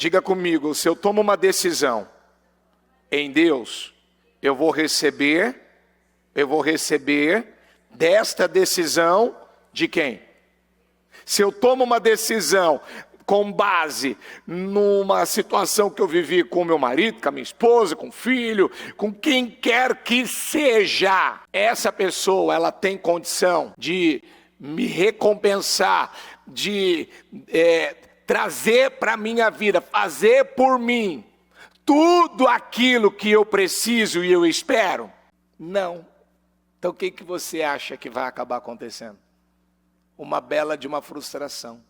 Diga comigo, se eu tomo uma decisão em Deus, eu vou receber desta decisão de quem? Se eu tomo uma decisão com base numa situação que eu vivi com meu marido, com a minha esposa, com o filho, com quem quer que seja, essa pessoa, ela tem condição de me recompensar, de trazer para a minha vida, fazer por mim tudo aquilo que eu preciso e eu espero? Não. Então o que você acha que vai acabar acontecendo? Uma bela de uma frustração.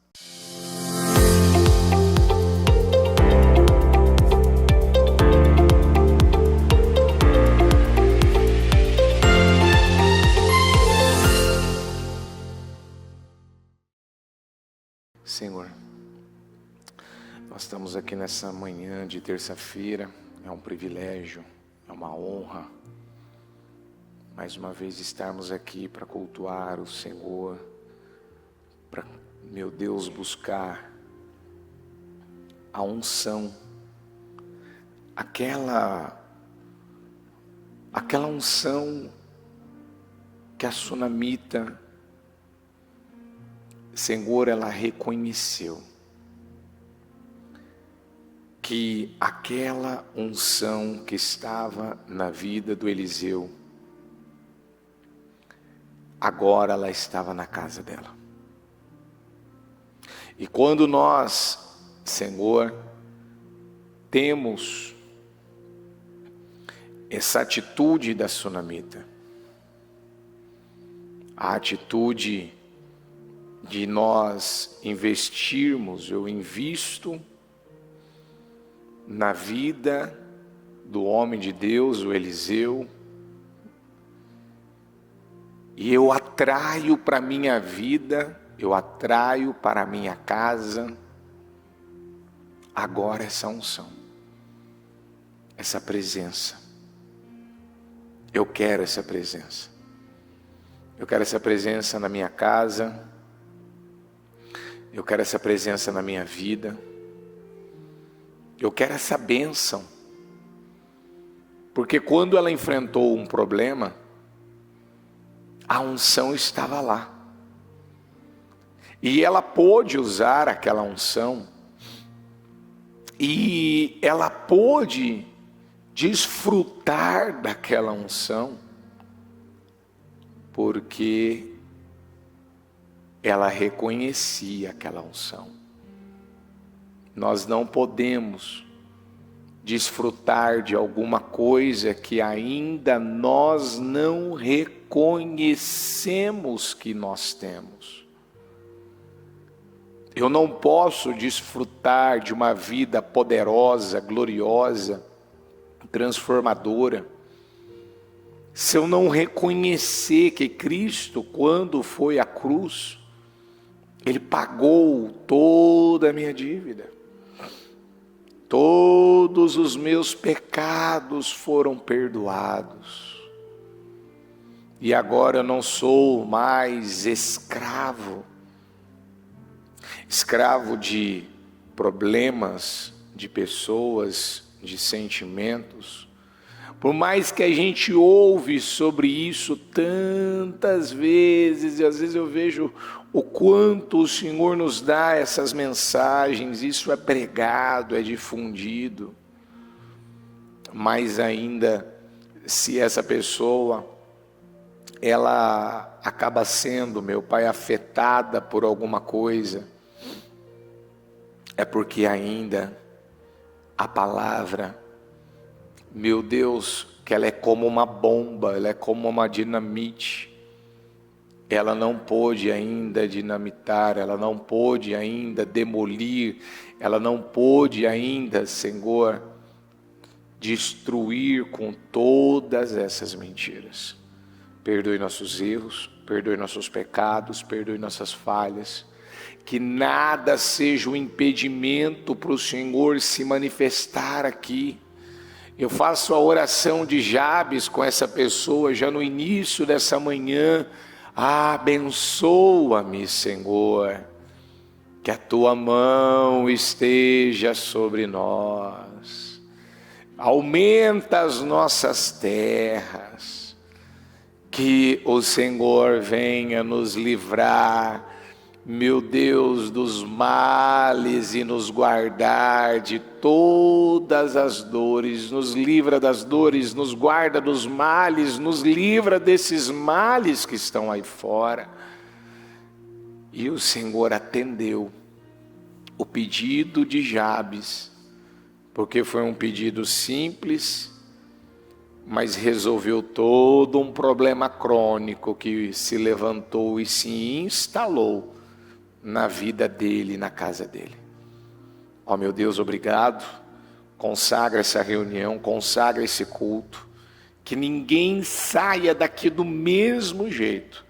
Senhor, nós estamos aqui nessa manhã de terça-feira, é um privilégio, é uma honra, mais uma vez estarmos aqui para cultuar o Senhor, para, meu Deus, buscar a unção, aquela unção que a sunamita, Senhor, ela reconheceu que aquela unção que estava na vida do Eliseu, agora ela estava na casa dela. E quando nós, Senhor, temos essa atitude da sunamita, a atitude de nós investirmos, eu invisto na vida do homem de Deus, o Eliseu, e eu atraio para a minha vida, eu atraio para a minha casa, agora essa unção, essa presença. Eu quero essa presença. Eu quero essa presença na minha casa. Eu quero essa presença na minha vida. Eu quero essa bênção. Porque quando ela enfrentou um problema, a unção estava lá. E ela pôde usar aquela unção. E ela pôde desfrutar daquela unção. Porque ela reconhecia aquela unção. Nós não podemos desfrutar de alguma coisa que ainda nós não reconhecemos que nós temos. Eu não posso desfrutar de uma vida poderosa, gloriosa, transformadora, se eu não reconhecer que Cristo, quando foi à cruz, Ele pagou toda a minha dívida. Todos os meus pecados foram perdoados. E agora eu não sou mais escravo de problemas, de pessoas, de sentimentos. Por mais que a gente ouve sobre isso tantas vezes, e às vezes eu vejo o quanto o Senhor nos dá essas mensagens, isso é pregado, é difundido, mas ainda, se essa pessoa, ela acaba sendo, meu Pai, afetada por alguma coisa, é porque ainda a palavra, meu Deus, que ela é como uma bomba, ela é como uma dinamite. Ela não pôde ainda dinamitar, ela não pôde ainda demolir, ela não pôde ainda, Senhor, destruir com todas essas mentiras. Perdoe nossos erros, perdoe nossos pecados, perdoe nossas falhas. Que nada seja um impedimento para o Senhor se manifestar aqui. Eu faço a oração de Jabes com essa pessoa já no início dessa manhã. Abençoa-me, Senhor. que a tua mão esteja sobre nós, aumenta as nossas terras, que o Senhor venha nos livrar, meu Deus, dos males e nos guardar de todas as dores, nos livra das dores, nos guarda dos males, nos livra desses males que estão aí fora. E o Senhor atendeu o pedido de Jabes, porque foi um pedido simples, mas resolveu todo um problema crônico que se levantou e se instalou na vida dele, na casa dele. Ó meu Deus, obrigado. Consagra essa reunião, consagra esse culto, que ninguém saia daqui do mesmo jeito,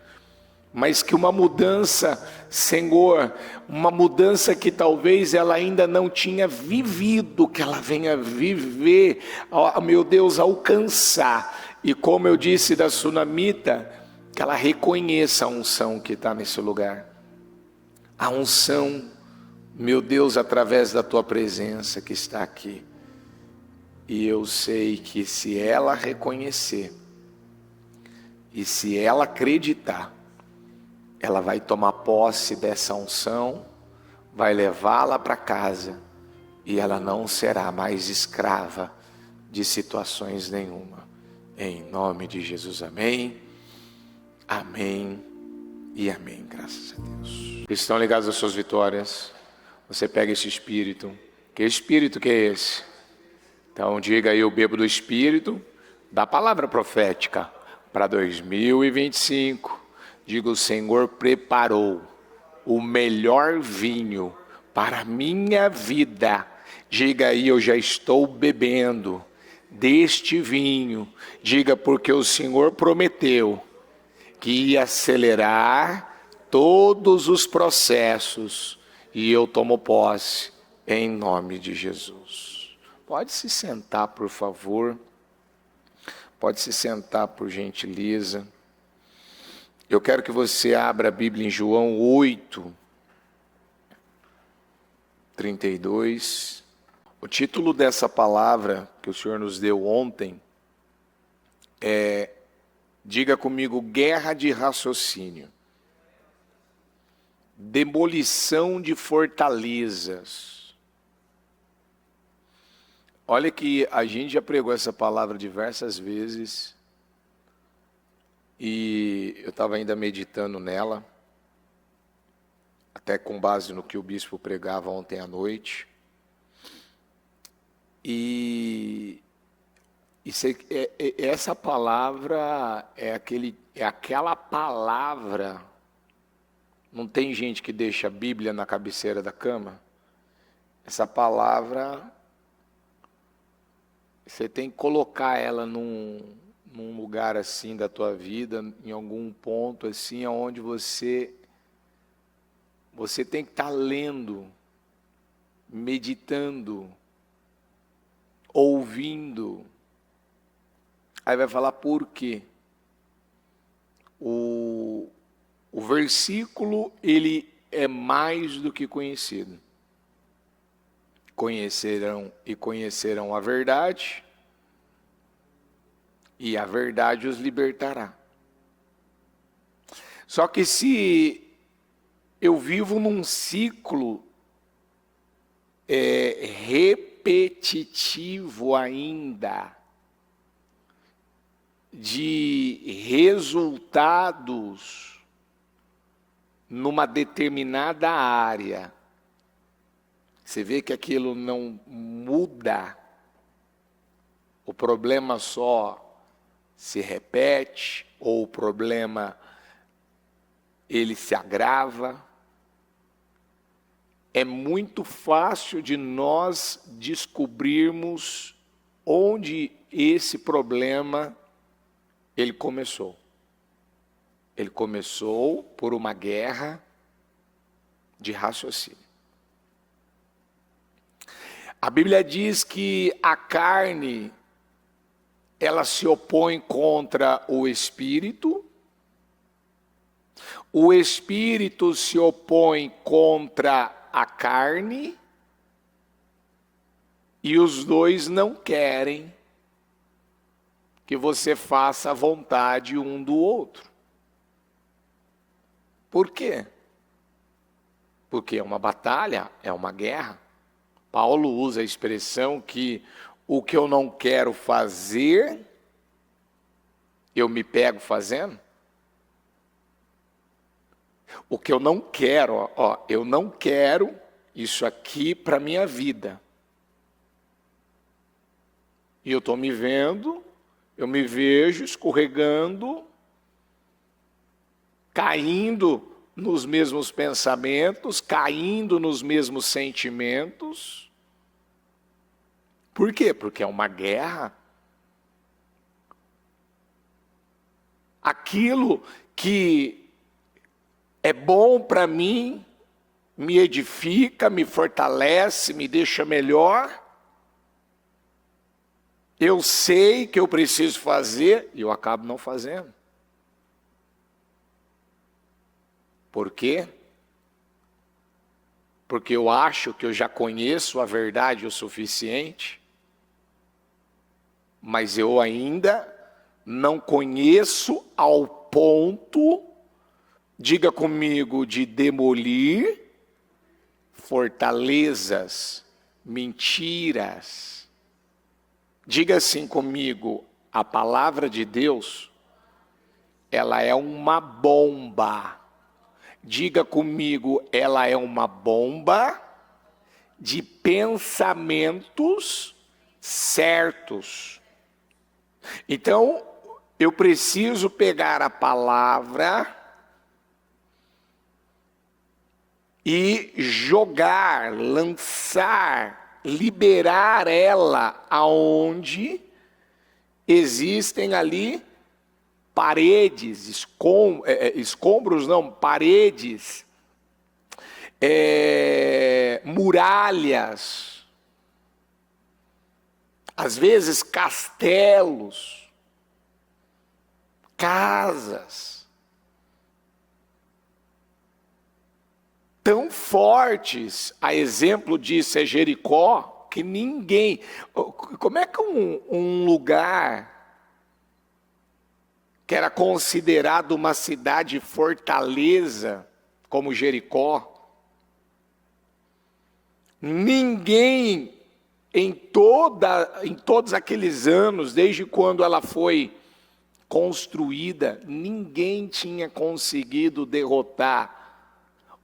mas que uma mudança, Senhor, uma mudança que talvez ela ainda não tinha vivido, que ela venha viver, ó meu Deus, alcançar. E como eu disse da sunamita, que ela reconheça a unção que está nesse lugar. A unção, meu Deus, através da tua presença que está aqui. E eu sei que se ela reconhecer, e se ela acreditar, ela vai tomar posse dessa unção, vai levá-la para casa, e ela não será mais escrava de situações nenhuma. Em nome de Jesus, amém, amém e amém, graças a Deus. Estão ligados às suas vitórias, você pega esse espírito, que espírito que é esse? Então diga aí, eu bebo do espírito da palavra profética para 2025, diga, o Senhor preparou o melhor vinho para a minha vida, diga aí, eu já estou bebendo deste vinho, diga, porque o Senhor prometeu que ia acelerar todos os processos, e eu tomo posse em nome de Jesus. Pode se sentar, por favor. Pode se sentar, por gentileza. Eu quero que você abra a Bíblia em João 8, 32. O título dessa palavra que o Senhor nos deu ontem é, diga comigo, guerra de raciocínio. Demolição de fortalezas. Olha que a gente já pregou essa palavra diversas vezes e eu estava ainda meditando nela, até com base no que o bispo pregava ontem à noite. E essa palavra é aquela palavra. Não tem gente que deixa a Bíblia na cabeceira da cama? Essa palavra, você tem que colocar ela num lugar assim da tua vida, em algum ponto assim, onde você tem que estar lendo, meditando, ouvindo. Aí vai falar por quê. O versículo, ele é mais do que conhecido. Conhecerão a verdade, e a verdade os libertará. Só que se eu vivo num ciclo repetitivo ainda, de resultados numa determinada área, você vê que aquilo não muda, o problema só se repete, ou o problema ele se agrava, é muito fácil de nós descobrirmos onde esse problema ele começou. Ele começou por uma guerra de raciocínio. A Bíblia diz que a carne, ela se opõe contra o espírito se opõe contra a carne e os dois não querem que você faça a vontade um do outro. Por quê? Porque é uma batalha, é uma guerra. Paulo usa a expressão que o que eu não quero fazer, eu me pego fazendo. O que eu não quero, eu não quero isso aqui para a minha vida. E eu estou me vendo, eu me vejo escorregando, caindo nos mesmos pensamentos, caindo nos mesmos sentimentos. Por quê? Porque é uma guerra. Aquilo que é bom para mim, me edifica, me fortalece, me deixa melhor. Eu sei que eu preciso fazer e eu acabo não fazendo. Por quê? Porque eu acho que eu já conheço a verdade o suficiente, mas eu ainda não conheço ao ponto, diga comigo, de demolir fortalezas, mentiras. Diga assim comigo, a palavra de Deus, ela é uma bomba. Diga comigo, ela é uma bomba de pensamentos certos. Então, eu preciso pegar a palavra e jogar, lançar, liberar ela aonde existem ali paredes, escombros não, paredes, muralhas, às vezes castelos, casas, tão fortes, a exemplo disso é Jericó, que ninguém, como é que um lugar que era considerado uma cidade fortaleza, como Jericó, ninguém em todos aqueles anos, desde quando ela foi construída, ninguém tinha conseguido derrotar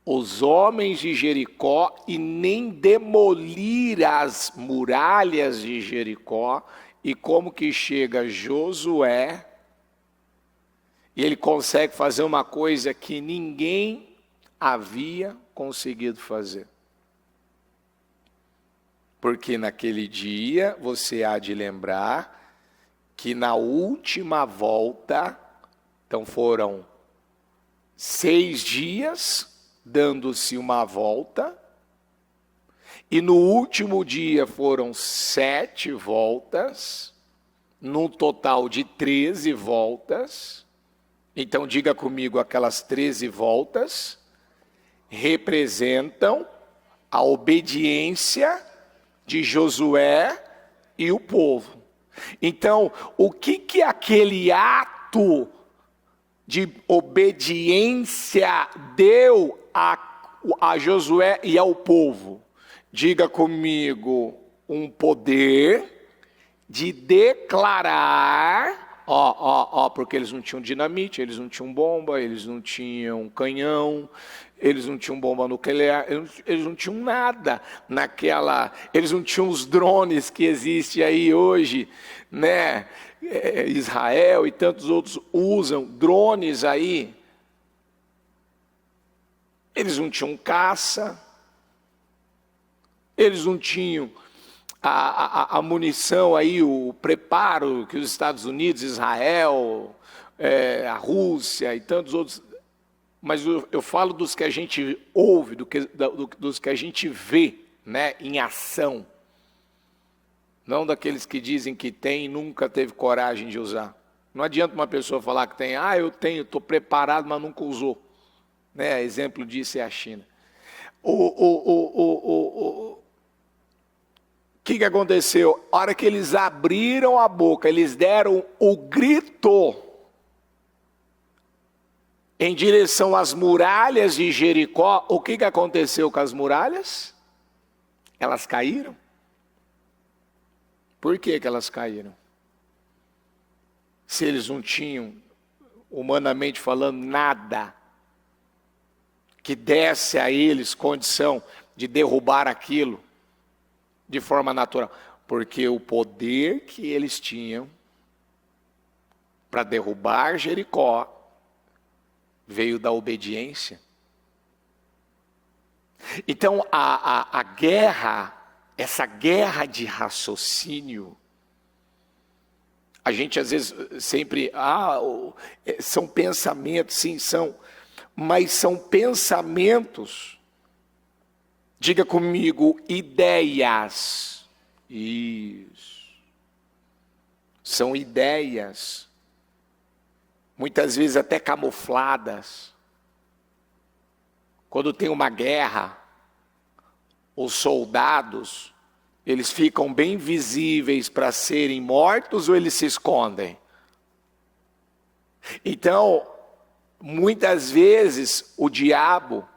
os homens de Jericó e nem demolir as muralhas de Jericó. E como que chega Josué, e ele consegue fazer uma coisa que ninguém havia conseguido fazer. Porque naquele dia, você há de lembrar que na última volta, então foram 6 dias dando-se uma volta, e no último dia foram 7 voltas, num total de 13 voltas. Então diga comigo, aquelas 13 voltas representam a obediência de Josué e o povo. Então, o que aquele ato de obediência deu a Josué e ao povo? Diga comigo, um poder de declarar, porque eles não tinham dinamite, eles não tinham bomba, eles não tinham canhão, eles não tinham bomba nuclear, eles não tinham nada eles não tinham os drones que existem aí hoje, né? Israel e tantos outros usam drones aí. Eles não tinham caça, eles não tinham a munição aí, o preparo que os Estados Unidos, Israel, a Rússia e tantos outros, mas eu falo dos que a gente ouve, dos que a gente vê, né, em ação, não daqueles que dizem que tem e nunca teve coragem de usar. Não adianta uma pessoa falar que tem, eu tenho, estou preparado, mas nunca usou, né? Exemplo disso é a China. O que aconteceu? A hora que eles abriram a boca, eles deram o grito em direção às muralhas de Jericó. O que aconteceu com as muralhas? Elas caíram. Por que elas caíram? Se eles não tinham, humanamente falando, nada que desse a eles condição de derrubar aquilo de forma natural. Porque o poder que eles tinham para derrubar Jericó veio da obediência. Então a guerra, essa guerra de raciocínio, a gente às vezes sempre, são pensamentos, sim, são, mas são pensamentos, diga comigo, ideias. Isso. São ideias, muitas vezes até camufladas. Quando tem uma guerra, os soldados, eles ficam bem visíveis para serem mortos ou eles se escondem? Então, muitas vezes o diabo,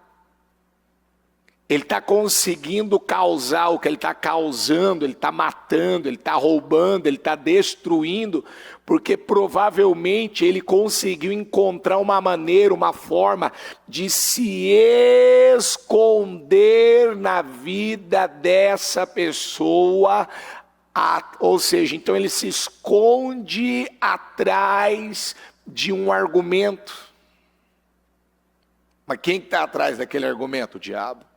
ele está conseguindo causar o que ele está causando, ele está matando, ele está roubando, ele está destruindo, porque provavelmente ele conseguiu encontrar uma maneira, uma forma de se esconder na vida dessa pessoa. Ou seja, então ele se esconde atrás de um argumento. Mas quem está atrás daquele argumento? O diabo.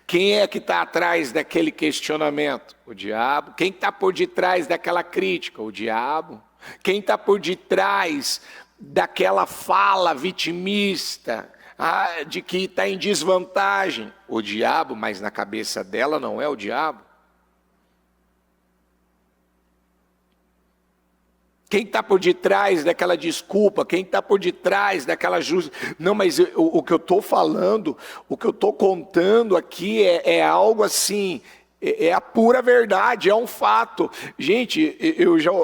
Quem é que está atrás daquele questionamento? O diabo. Quem está por detrás daquela crítica? O diabo. Quem está por detrás daquela fala vitimista, de que está em desvantagem? O diabo, mas na cabeça dela não é o diabo. Quem está por detrás daquela desculpa? Quem está por detrás daquela justiça? Não, mas o que eu estou falando, o que eu estou contando aqui é algo assim, é a pura verdade, é um fato. Gente,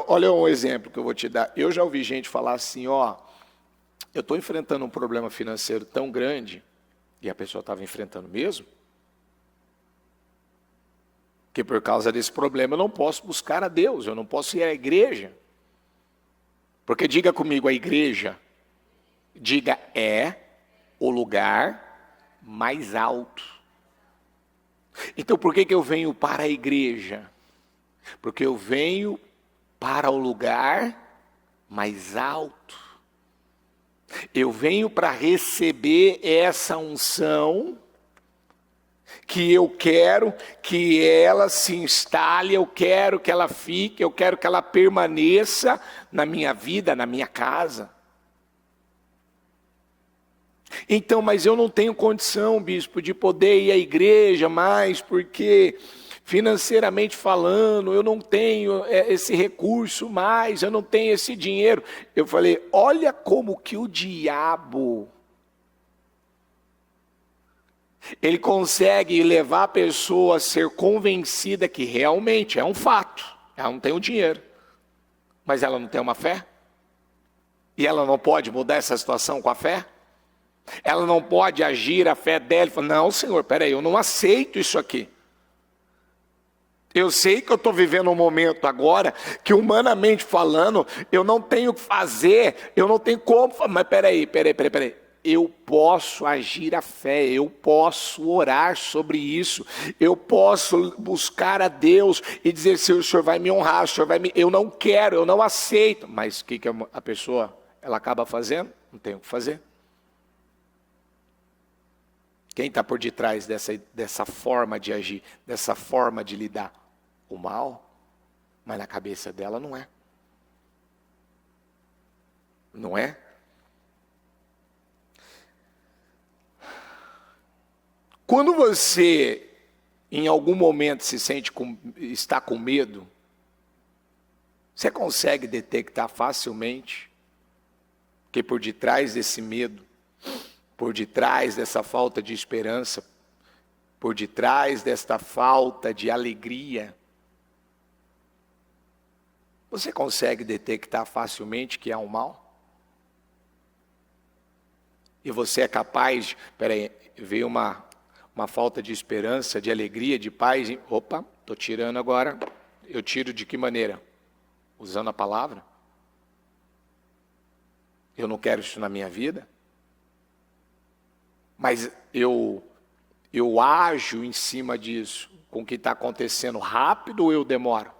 olha um exemplo que eu vou te dar. Eu já ouvi gente falar assim, eu estou enfrentando um problema financeiro tão grande, e a pessoa estava enfrentando mesmo, que por causa desse problema eu não posso buscar a Deus, eu não posso ir à igreja. Porque diga comigo, a igreja, diga, é o lugar mais alto. Então por que eu venho para a igreja? Porque eu venho para o lugar mais alto. Eu venho para receber essa unção que eu quero que ela se instale, eu quero que ela fique, eu quero que ela permaneça na minha vida, na minha casa. Então, mas eu não tenho condição, bispo, de poder ir à igreja mais, porque financeiramente falando, eu não tenho esse recurso mais, eu não tenho esse dinheiro. Eu falei, olha como que o diabo, ele consegue levar a pessoa a ser convencida que realmente é um fato. Ela não tem o dinheiro, mas ela não tem uma fé. E ela não pode mudar essa situação com a fé. Ela não pode agir a fé dela e falar, não, Senhor, peraí, eu não aceito isso aqui. Eu sei que eu estou vivendo um momento agora que, humanamente falando, eu não tenho o que fazer, eu não tenho como, mas peraí. Eu posso agir a fé, eu posso orar sobre isso, eu posso buscar a Deus e dizer, o Senhor vai me honrar, o Senhor vai me... Eu não quero, eu não aceito. Mas o que a pessoa ela acaba fazendo? Não tem o que fazer. Quem está por detrás dessa forma de agir, dessa forma de lidar? O mal, mas na cabeça dela não é. Não é? Quando você, em algum momento, está com medo, você consegue detectar facilmente que por detrás desse medo por detrás dessa falta de esperança, por detrás desta falta de alegria, você consegue detectar facilmente que há um mal? E você é capaz de, veio uma falta de esperança, de alegria, de paz, opa, estou tirando agora, eu tiro de que maneira? Usando a palavra? Eu não quero isso na minha vida? Mas eu ajo em cima disso, com o que está acontecendo rápido ou eu demoro?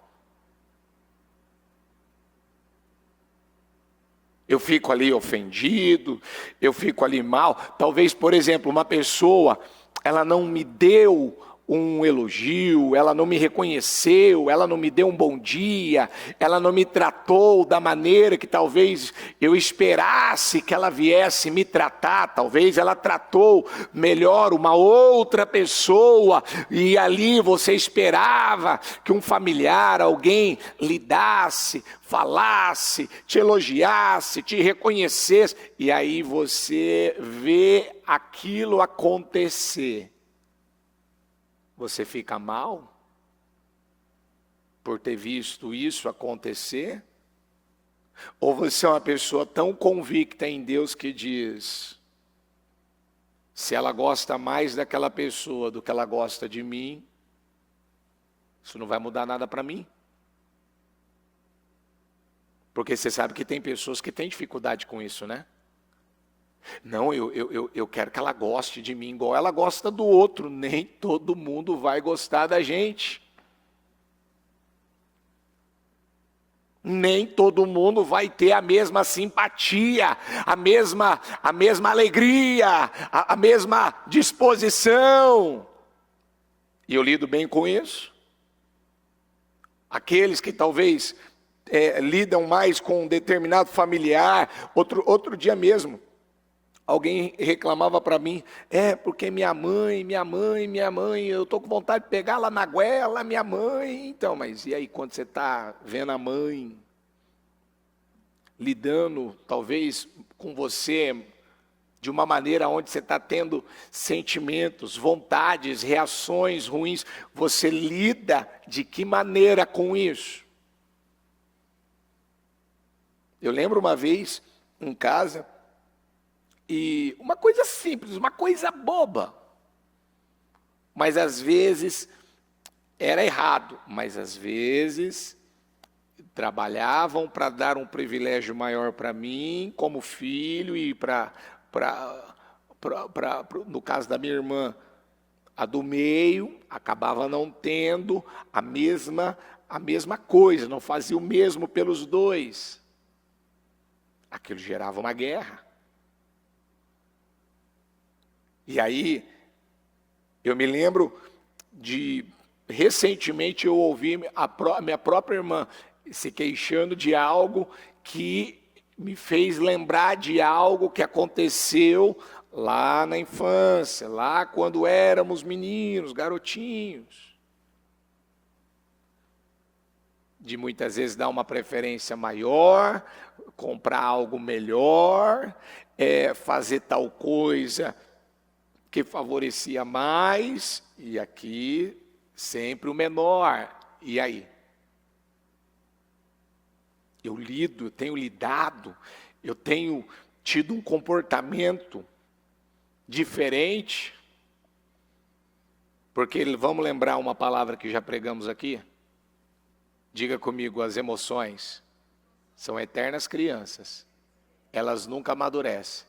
Eu fico ali ofendido, eu fico ali mal. Talvez, por exemplo, uma pessoa, ela não me deu um elogio, ela não me reconheceu, ela não me deu um bom dia, ela não me tratou da maneira que talvez eu esperasse que ela viesse me tratar. Talvez ela tratou melhor uma outra pessoa e ali você esperava que um familiar, alguém lidasse, falasse, te elogiasse, te reconhecesse, e aí você vê aquilo acontecer. Você fica mal por ter visto isso acontecer? Ou você é uma pessoa tão convicta em Deus que diz: se ela gosta mais daquela pessoa do que ela gosta de mim, isso não vai mudar nada para mim? Porque você sabe que tem pessoas que têm dificuldade com isso, né? Não, eu quero que ela goste de mim igual ela gosta do outro. Nem todo mundo vai gostar da gente. Nem todo mundo vai ter a mesma simpatia, a mesma alegria, a mesma disposição. E eu lido bem com isso. Aqueles que talvez lidam mais com um determinado familiar. Outro dia mesmo, alguém reclamava para mim, porque minha mãe, eu estou com vontade de pegar lá na goela, minha mãe. Então, mas e aí quando você está vendo a mãe lidando talvez com você de uma maneira onde você está tendo sentimentos, vontades, reações ruins, você lida de que maneira com isso? Eu lembro uma vez em casa, e uma coisa simples, uma coisa boba, mas às vezes era errado, mas às vezes trabalhavam para dar um privilégio maior para mim como filho e no caso da minha irmã, a do meio, acabava não tendo a mesma coisa, não fazia o mesmo pelos dois. Aquilo gerava uma guerra. E aí, eu me lembro de, recentemente eu ouvi a minha própria irmã se queixando de algo que me fez lembrar de algo que aconteceu lá na infância, lá quando éramos meninos, garotinhos. De muitas vezes dar uma preferência maior, comprar algo melhor, fazer tal coisa que favorecia mais, e aqui sempre o menor. E aí? Eu tenho lidado, eu tenho tido um comportamento diferente, porque vamos lembrar uma palavra que já pregamos aqui? Diga comigo, as emoções são eternas crianças, elas nunca amadurecem.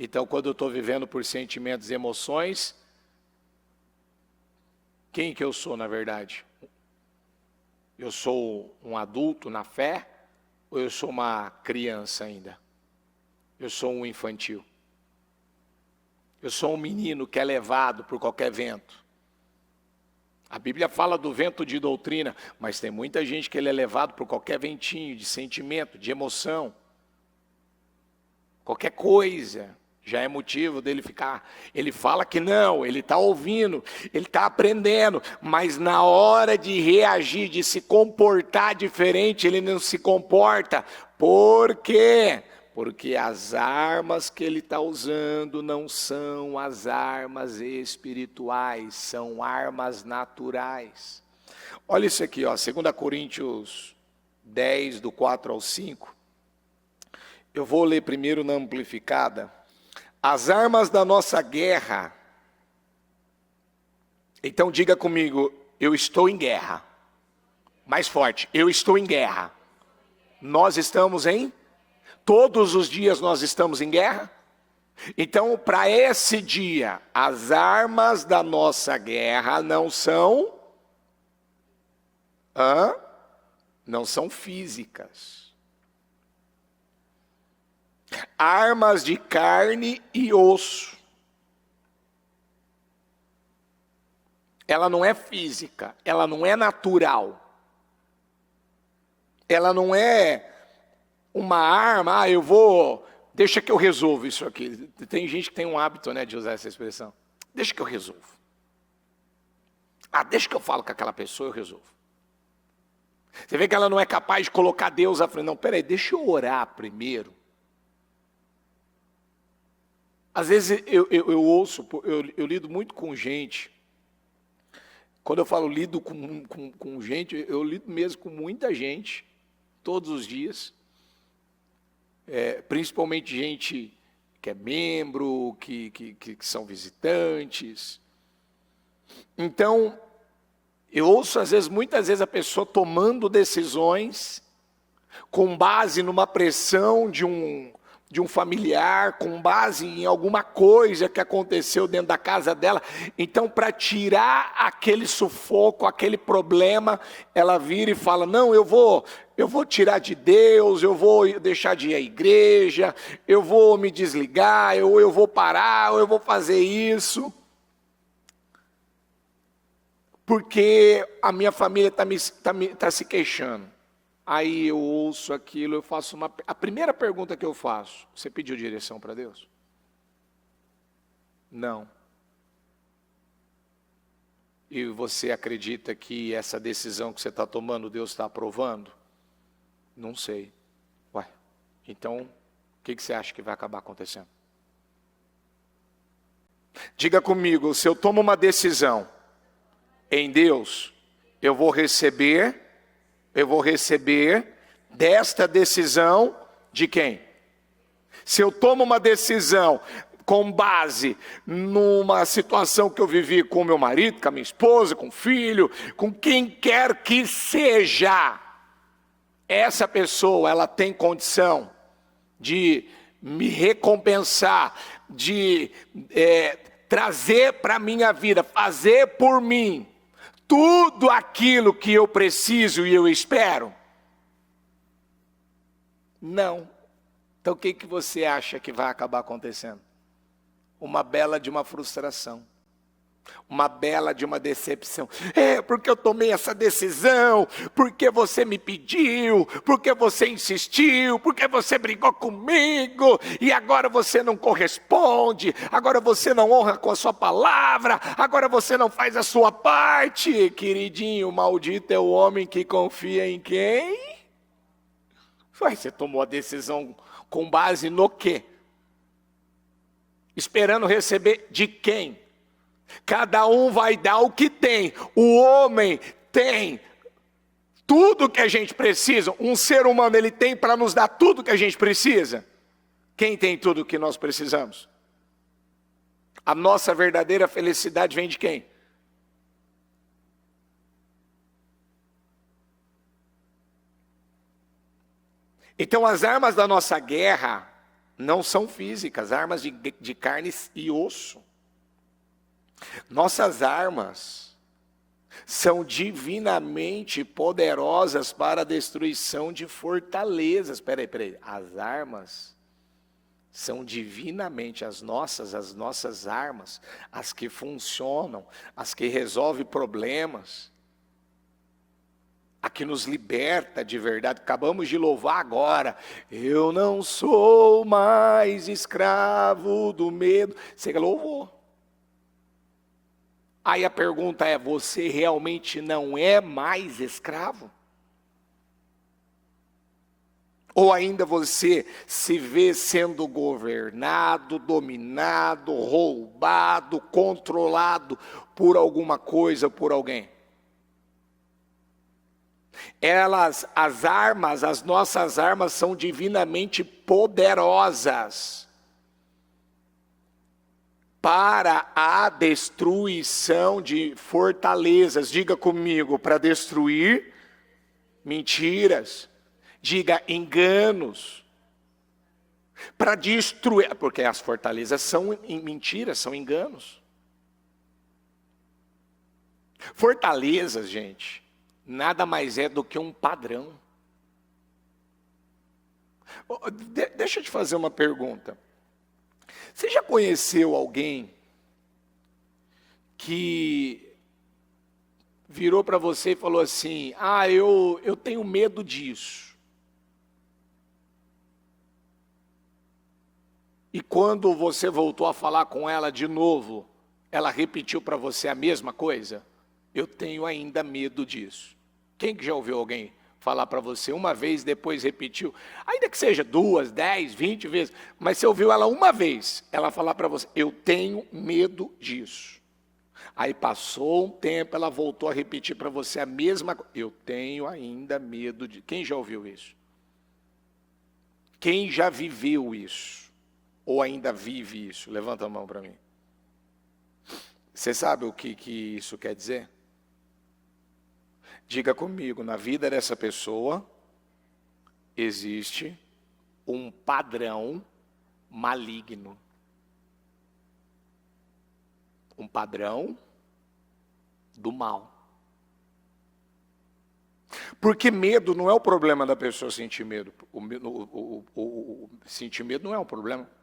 Então, quando eu estou vivendo por sentimentos e emoções, quem que eu sou na verdade? Eu sou um adulto na fé ou eu sou uma criança ainda? Eu sou um infantil. Eu sou um menino que é levado por qualquer vento. A Bíblia fala do vento de doutrina, mas tem muita gente que ele é levado por qualquer ventinho de sentimento, de emoção. Qualquer coisa já é motivo dele ficar. Ele fala que não, ele está ouvindo, ele está aprendendo, mas na hora de reagir, de se comportar diferente, ele não se comporta. Por quê? Porque as armas que ele está usando não são as armas espirituais, são armas naturais. Olha isso aqui, ó, 2 Coríntios 10, do 4 ao 5. Eu vou ler primeiro na amplificada. As armas da nossa guerra. Então diga comigo, eu estou em guerra. Mais forte, eu estou em guerra. Nós estamos em? Todos os dias nós estamos em guerra? Então, para esse dia, as armas da nossa guerra não são... Não são físicas. Armas de carne e osso. Ela não é física, ela não é natural. Ela não é uma arma, deixa que eu resolvo isso aqui. Tem gente que tem um hábito, né, de usar essa expressão. Deixa que eu resolvo. Deixa que eu falo com aquela pessoa, eu resolvo. Você vê que ela não é capaz de colocar Deus à frente. Não, peraí, deixa eu orar primeiro. Às vezes eu ouço, eu lido muito com gente. Quando eu falo lido com gente, eu lido mesmo com muita gente, todos os dias. Principalmente gente que é membro, que são visitantes. Então, eu ouço muitas vezes a pessoa tomando decisões com base numa pressão de um familiar, com base em alguma coisa que aconteceu dentro da casa dela. Então, para tirar aquele sufoco, aquele problema, ela vira e fala, não, eu vou tirar de Deus, eu vou deixar de ir à igreja, eu vou me desligar, eu vou parar, ou eu vou fazer isso. Porque a minha família está se queixando. Aí eu ouço aquilo, eu faço a primeira pergunta que eu faço, você pediu direção para Deus? Não. E você acredita que essa decisão que você está tomando, Deus está aprovando? Não sei. Então, o que você acha que vai acabar acontecendo? Diga comigo, se eu tomo uma decisão em Deus, eu vou receber desta decisão de quem? Se eu tomo uma decisão com base numa situação que eu vivi com meu marido, com a minha esposa, com o filho, com quem quer que seja, essa pessoa, ela tem condição de me recompensar, de trazer para a minha vida, fazer por mim, tudo aquilo que eu preciso e eu espero? Não. Então o que você acha que vai acabar acontecendo? Uma bela de uma frustração. Uma bela de uma decepção. Porque eu tomei essa decisão, porque você me pediu, porque você insistiu, porque você brigou comigo, e agora você não corresponde, agora você não honra com a sua palavra, agora você não faz a sua parte. Queridinho, maldito é o homem que confia em quem? Você tomou a decisão com base no quê? Esperando receber de quem? Cada um vai dar o que tem. O homem tem tudo que a gente precisa. Um ser humano, ele tem para nos dar tudo que a gente precisa. Quem tem tudo que nós precisamos? A nossa verdadeira felicidade vem de quem? Então as armas da nossa guerra não são físicas, armas de carne e osso. Nossas armas são divinamente poderosas para a destruição de fortalezas. Peraí. As armas são divinamente as nossas armas, as que funcionam, as que resolvem problemas, a que nos liberta de verdade. Acabamos de louvar agora. Eu não sou mais escravo do medo. Você louvou. Aí a pergunta é, você realmente não é mais escravo? Ou ainda você se vê sendo governado, dominado, roubado, controlado por alguma coisa, por alguém? As nossas armas são divinamente poderosas para a destruição de fortalezas. Diga comigo, para destruir mentiras. Diga enganos. Para destruir, porque as fortalezas são mentiras, são enganos. Fortalezas, gente, nada mais é do que um padrão. Deixa eu te fazer uma pergunta. Você já conheceu alguém que virou para você e falou assim: ah, eu tenho medo disso. E quando você voltou a falar com ela de novo, ela repetiu para você a mesma coisa? Eu tenho ainda medo disso. Quem que já ouviu alguém falar para você uma vez, depois repetiu? Ainda que seja 2, 10, 20 vezes, mas você ouviu ela uma vez, ela falar para você: eu tenho medo disso. Aí passou um tempo, ela voltou a repetir para você a mesma coisa: eu tenho ainda medo de... Quem já ouviu isso? Quem já viveu isso? Ou ainda vive isso? Levanta a mão para mim. Você sabe o que isso quer dizer? Diga comigo, na vida dessa pessoa existe um padrão maligno. Um padrão do mal. Porque medo não é o problema da pessoa sentir medo. Sentir medo não é um problema.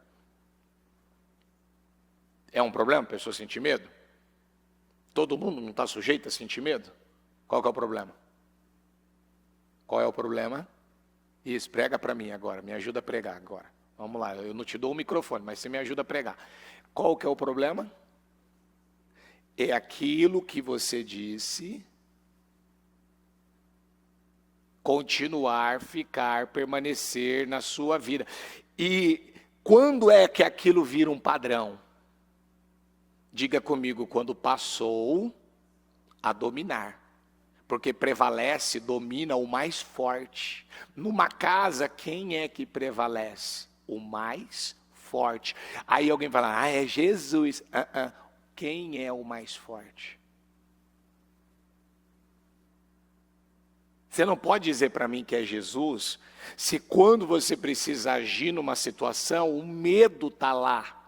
É um problema a pessoa sentir medo? Todo mundo não está sujeito a sentir medo? Qual que é o problema? Qual é o problema? Isso, prega para mim agora, me ajuda a pregar agora. Vamos lá, eu não te dou o microfone, mas você me ajuda a pregar. Qual que é o problema? É aquilo que você disse, continuar, ficar, permanecer na sua vida. E quando é que aquilo vira um padrão? Diga comigo, quando passou a dominar. Porque prevalece, domina o mais forte. Numa casa, quem é que prevalece? O mais forte. Aí alguém fala: ah, é Jesus. Quem é o mais forte? Você não pode dizer para mim que é Jesus, se quando você precisa agir numa situação, o medo está lá.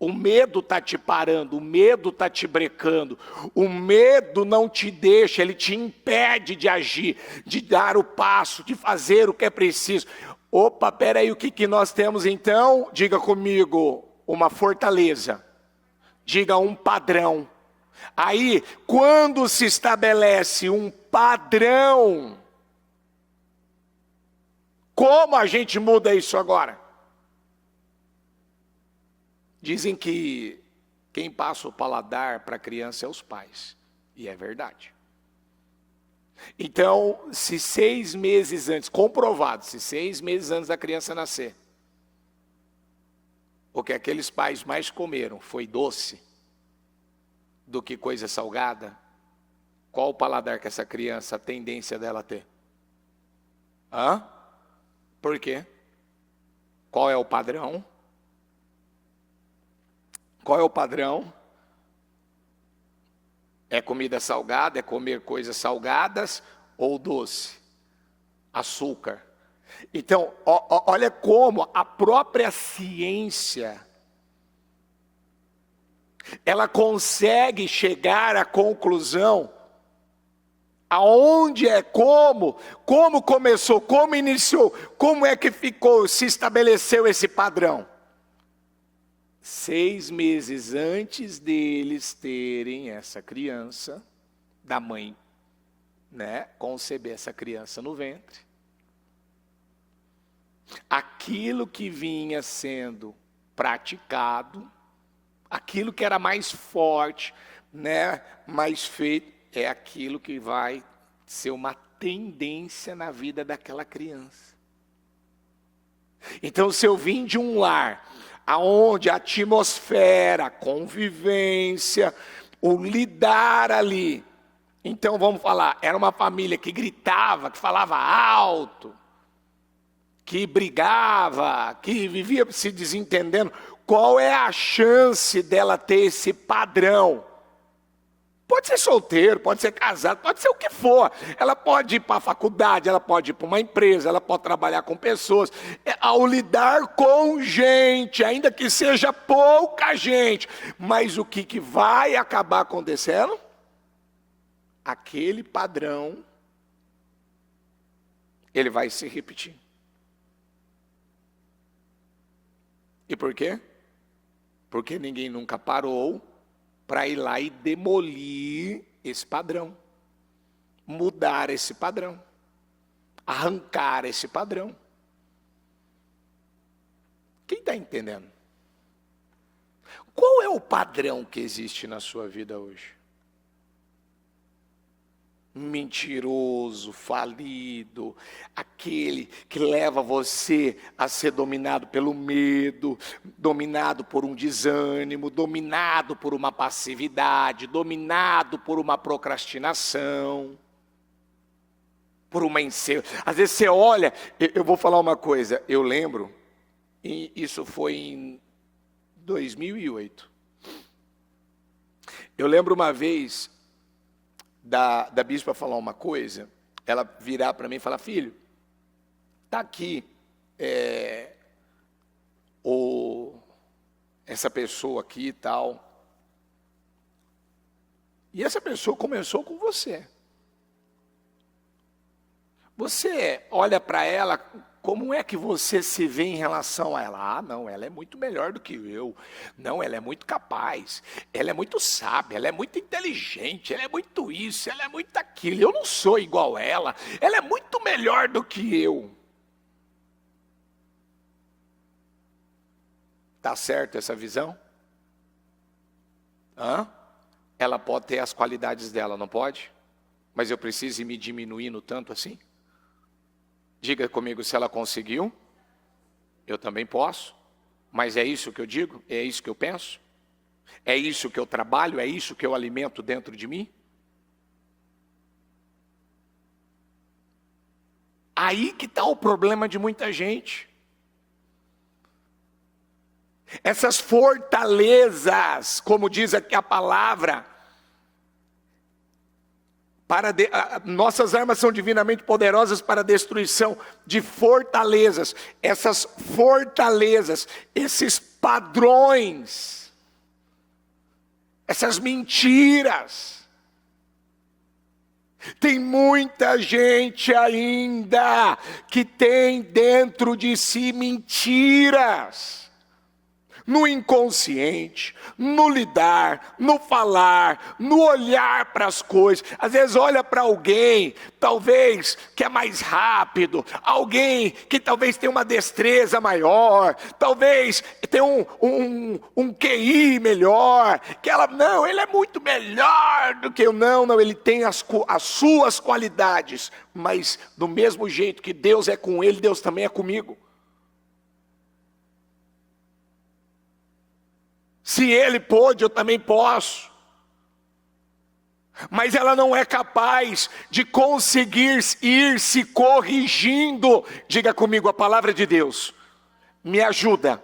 O medo está te parando, o medo está te brecando, o medo não te deixa, ele te impede de agir, de dar o passo, de fazer o que é preciso. Opa, peraí, o que nós temos então? Diga comigo, uma fortaleza, diga um padrão. Aí, quando se estabelece um padrão, como a gente muda isso agora? Dizem que quem passa o paladar para a criança é os pais. E é verdade. Então, se 6 meses antes, comprovado, se 6 meses antes da criança nascer, o que aqueles pais mais comeram foi doce do que coisa salgada, qual o paladar que essa criança, a tendência dela ter? Por quê? Qual é o padrão? Qual é o padrão? É comida salgada, é comer coisas salgadas ou doce? Açúcar. Então, olha como a própria ciência, ela consegue chegar à conclusão aonde é, como começou, como iniciou, como é que ficou, se estabeleceu esse padrão. 6 meses antes deles terem essa criança, da mãe, conceber essa criança no ventre, aquilo que vinha sendo praticado, aquilo que era mais forte, mais feito, é aquilo que vai ser uma tendência na vida daquela criança. Então, se eu vim de um lar aonde a atmosfera, a convivência, o lidar ali, então vamos falar, era uma família que gritava, que falava alto, que brigava, que vivia se desentendendo, qual é a chance dela ter esse padrão? Pode ser solteiro, pode ser casado, pode ser o que for. Ela pode ir para a faculdade, ela pode ir para uma empresa, ela pode trabalhar com pessoas. Ao lidar com gente, ainda que seja pouca gente, mas o que vai acabar acontecendo? Aquele padrão, ele vai se repetir. E por quê? Porque ninguém nunca parou para ir lá e demolir esse padrão, mudar esse padrão, arrancar esse padrão. Quem está entendendo? Qual é o padrão que existe na sua vida hoje? Mentiroso, falido, aquele que leva você a ser dominado pelo medo, dominado por um desânimo, dominado por uma passividade, dominado por uma procrastinação, por uma insegurança. Às vezes você olha, eu vou falar uma coisa, eu lembro, e isso foi em 2008. Eu lembro uma vez da bispa falar uma coisa, ela virar para mim e falar: filho, está aqui essa pessoa aqui e tal, e essa pessoa começou com você. Você olha para ela, como é que você se vê em relação a ela? Ah, não, ela é muito melhor do que eu. Não, ela é muito capaz. Ela é muito sábia, ela é muito inteligente, ela é muito isso, ela é muito aquilo. Eu não sou igual a ela. Ela é muito melhor do que eu. Tá certo essa visão? Ela pode ter as qualidades dela, não pode? Mas eu preciso ir me diminuindo tanto assim? Diga comigo, se ela conseguiu, eu também posso. Mas é isso que eu digo? É isso que eu penso? É isso que eu trabalho? É isso que eu alimento dentro de mim? Aí que está o problema de muita gente. Essas fortalezas, como diz aqui a palavra, nossas armas são divinamente poderosas para a destruição de fortalezas. Essas fortalezas, esses padrões, essas mentiras. Tem muita gente ainda que tem dentro de si mentiras. No inconsciente, no lidar, no falar, no olhar para as coisas. Às vezes olha para alguém, talvez que é mais rápido, alguém que talvez tenha uma destreza maior, talvez tenha um QI melhor, que ela, não, ele é muito melhor do que eu. Não, ele tem as suas qualidades, mas do mesmo jeito que Deus é com ele, Deus também é comigo. Se ele pôde, eu também posso. Mas ela não é capaz de conseguir ir se corrigindo. Diga comigo a palavra de Deus. Me ajuda,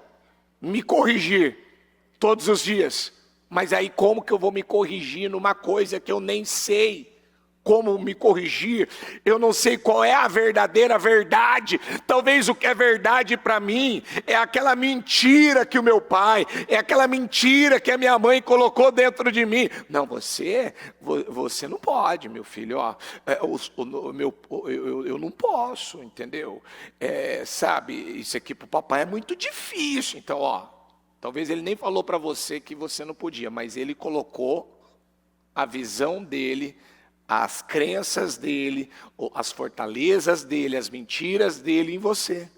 me corrigir todos os dias. Mas aí como que eu vou me corrigir numa coisa que eu nem sei como me corrigir? Eu não sei qual é a verdadeira verdade. Talvez o que é verdade para mim é aquela mentira que o meu pai, é aquela mentira que a minha mãe colocou dentro de mim. Não, você não pode, meu filho. Eu não posso, entendeu? Sabe, isso aqui para o papai é muito difícil. Então, talvez ele nem falou para você que você não podia, mas ele colocou a visão dele, as crenças dele, as fortalezas dele, as mentiras dele em você.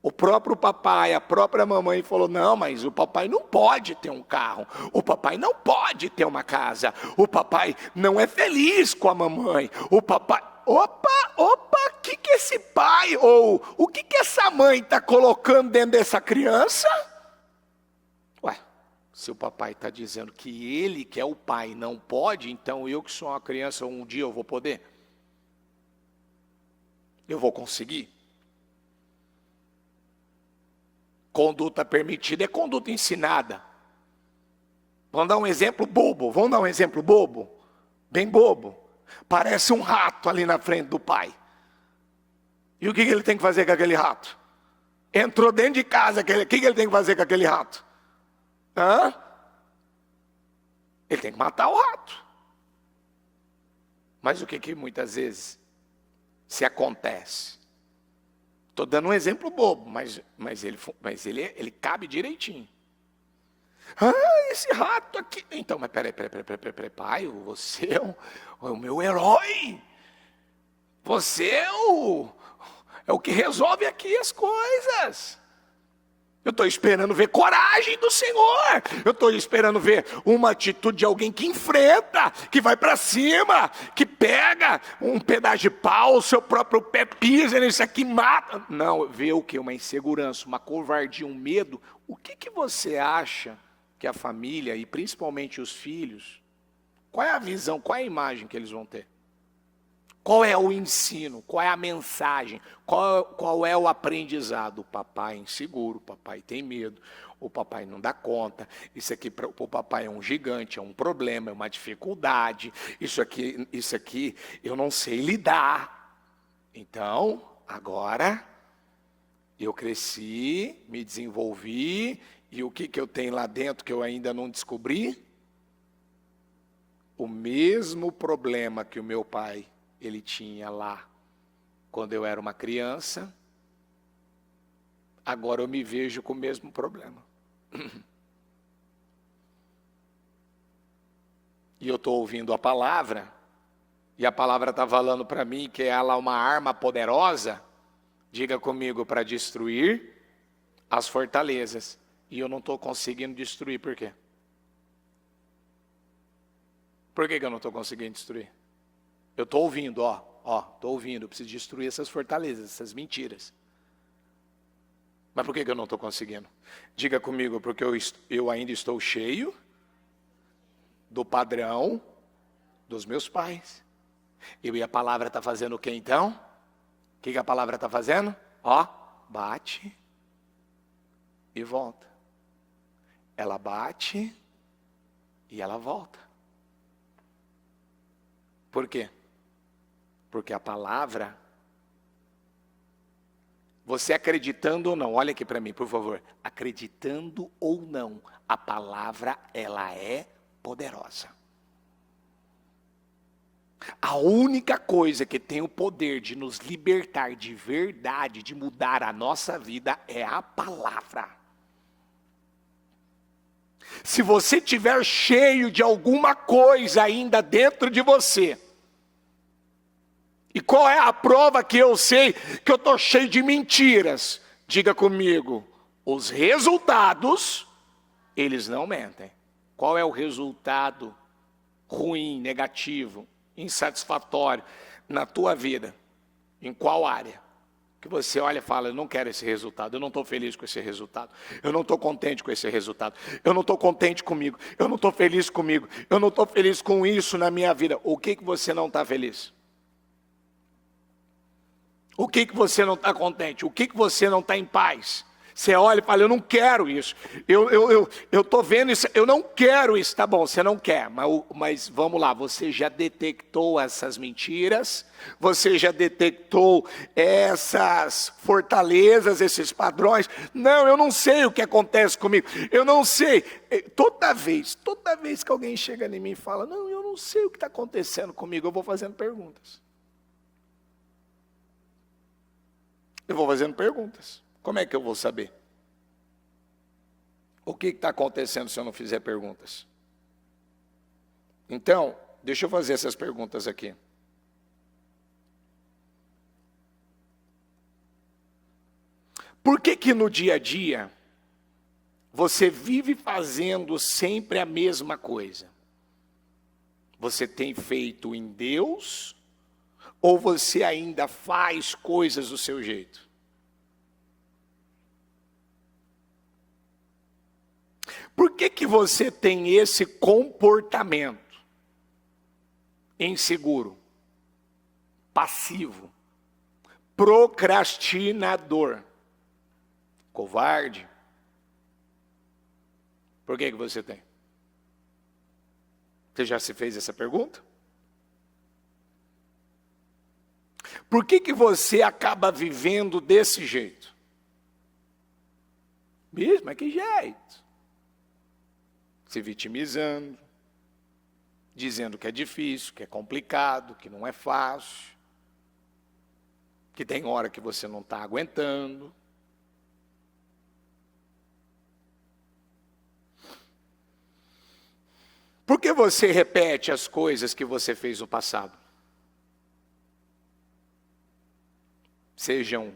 O próprio papai, a própria mamãe falou, não, mas o papai não pode ter um carro, o papai não pode ter uma casa, o papai não é feliz com a mamãe, o papai... Opa, o que esse pai ou o que essa mãe está colocando dentro dessa criança? Ué, se o papai está dizendo que ele, que é o pai, não pode, então eu que sou uma criança, um dia eu vou poder? Eu vou conseguir? Conduta permitida é conduta ensinada. Vamos dar um exemplo bobo, bem bobo. Parece um rato ali na frente do pai. E o que ele tem que fazer com aquele rato? Entrou dentro de casa, o que ele tem que fazer com aquele rato? Ele tem que matar o rato. Mas o que muitas vezes se acontece? Estou dando um exemplo bobo, mas ele cabe direitinho. Esse rato aqui. Então, mas peraí, pai, você é o meu herói. Você é o que resolve aqui as coisas. Eu estou esperando ver coragem do Senhor. Eu estou esperando ver uma atitude de alguém que enfrenta, que vai para cima, que pega um pedaço de pau, o seu próprio pé pisa nisso aqui, mata. Não, vê o que? Uma insegurança, uma covardia, um medo. O que você acha que a família, e principalmente os filhos, qual é a visão, qual é a imagem que eles vão ter? Qual é o ensino? Qual é a mensagem? Qual é o aprendizado? O papai é inseguro, o papai tem medo, o papai não dá conta, isso aqui para o papai é um gigante, é um problema, é uma dificuldade, isso aqui eu não sei lidar. Então, agora, eu cresci, me desenvolvi, e o que eu tenho lá dentro que eu ainda não descobri? O mesmo problema que o meu pai ele tinha lá quando eu era uma criança, agora eu me vejo com o mesmo problema. E eu estou ouvindo a palavra, e a palavra está falando para mim que ela é uma arma poderosa, diga comigo, para destruir as fortalezas. E eu não estou conseguindo destruir, por quê? Por que eu não estou conseguindo destruir? Eu estou ouvindo, estou ouvindo, eu preciso destruir essas fortalezas, essas mentiras. Mas por que eu não estou conseguindo? Diga comigo, porque eu ainda estou cheio do padrão dos meus pais. E a palavra está fazendo o que então? O que a palavra está fazendo? Bate e volta. Ela bate e ela volta. Por quê? Porque a palavra, você acreditando ou não, olha aqui para mim, por favor. Acreditando ou não, a palavra, ela é poderosa. A única coisa que tem o poder de nos libertar de verdade, de mudar a nossa vida, é a palavra. Se você estiver cheio de alguma coisa ainda dentro de você, e qual é a prova que eu sei que eu estou cheio de mentiras? Diga comigo, os resultados, eles não mentem. Qual é o resultado ruim, negativo, insatisfatório na tua vida? Em qual área? Que você olha e fala, eu não quero esse resultado, eu não estou feliz com esse resultado, eu não estou contente com esse resultado, eu não estou contente comigo, eu não estou feliz comigo, eu não estou feliz com isso na minha vida. O que você não está feliz? O que você não está contente? O que você não está em paz? Você olha e fala, eu não quero isso, eu estou vendo isso, eu não quero isso. Tá bom, você não quer, mas vamos lá, você já detectou essas mentiras? Você já detectou essas fortalezas, esses padrões? Não, eu não sei o que acontece comigo, eu não sei. Toda vez que alguém chega em mim e fala, não, eu não sei o que está acontecendo comigo, eu vou fazendo perguntas. Eu vou fazendo perguntas. Como é que eu vou saber? O que está acontecendo se eu não fizer perguntas? Então, deixa eu fazer essas perguntas aqui. Por que que no dia a dia você vive fazendo sempre a mesma coisa? Você tem feito em Deus ou você ainda faz coisas do seu jeito? Por que que você tem esse comportamento inseguro, passivo, procrastinador, covarde? Por que que você tem? Você já se fez essa pergunta? Por que que você acaba vivendo desse jeito? Mesmo, mas que jeito? Se vitimizando, dizendo que é difícil, que é complicado, que não é fácil, que tem hora que você não está aguentando. Por que você repete as coisas que você fez no passado? Sejam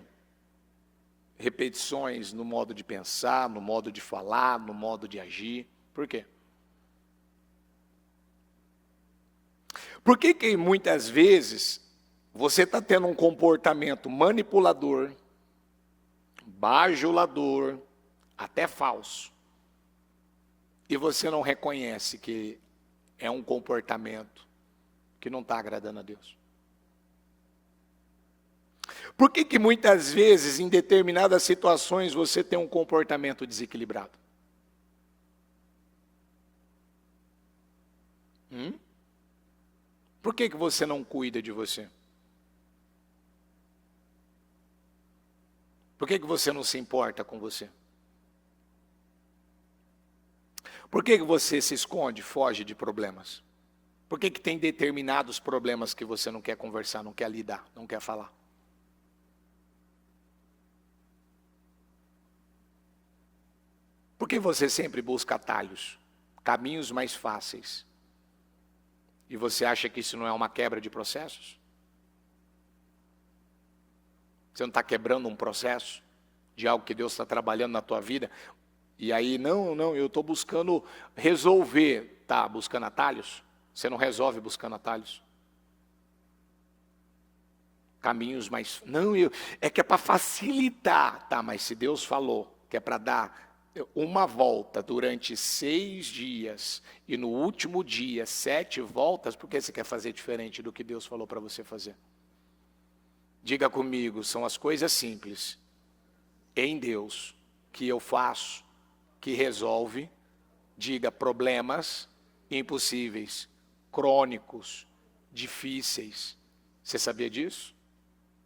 repetições no modo de pensar, no modo de falar, no modo de agir. Por quê? Por que que muitas vezes você está tendo um comportamento manipulador, bajulador, até falso, e você não reconhece que é um comportamento que não está agradando a Deus? Por que que muitas vezes, em determinadas situações, você tem um comportamento desequilibrado? Por que que você não cuida de você? Por que que você não se importa com você? Por que que você se esconde, foge de problemas? Por que que tem determinados problemas que você não quer conversar, não quer lidar, não quer falar? Por que você sempre busca atalhos, caminhos mais fáceis? E você acha que isso não é uma quebra de processos? Você não está quebrando um processo de algo que Deus está trabalhando na tua vida? E aí, não, eu estou buscando resolver. Está buscando atalhos? Você não resolve buscando atalhos. Caminhos mais... Não, é que é para facilitar. Tá, mas se Deus falou que é para dar uma volta durante 6 dias e no último dia 7 voltas, por que você quer fazer diferente do que Deus falou para você fazer? Diga comigo, são as coisas simples em Deus que eu faço, que resolve, diga, problemas impossíveis, crônicos, difíceis. Você sabia disso?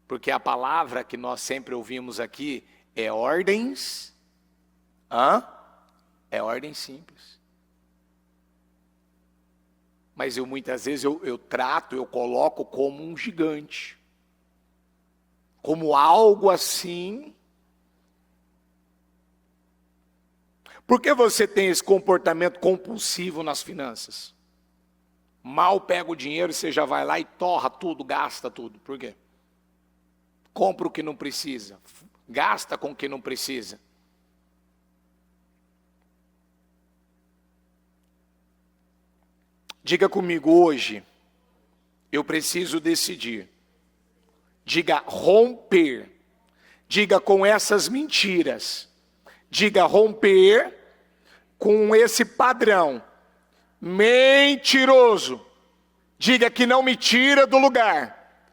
Porque a palavra que nós sempre ouvimos aqui é ordens. É ordem simples. Mas muitas vezes eu coloco como um gigante. Como algo assim. Por que você tem esse comportamento compulsivo nas finanças? Mal pega o dinheiro e você já vai lá e torra tudo, gasta tudo. Por quê? Compra o que não precisa. Gasta com o que não precisa. Diga comigo, hoje, eu preciso decidir. Diga romper. Diga com essas mentiras. Diga romper com esse padrão mentiroso. Diga que não me tira do lugar.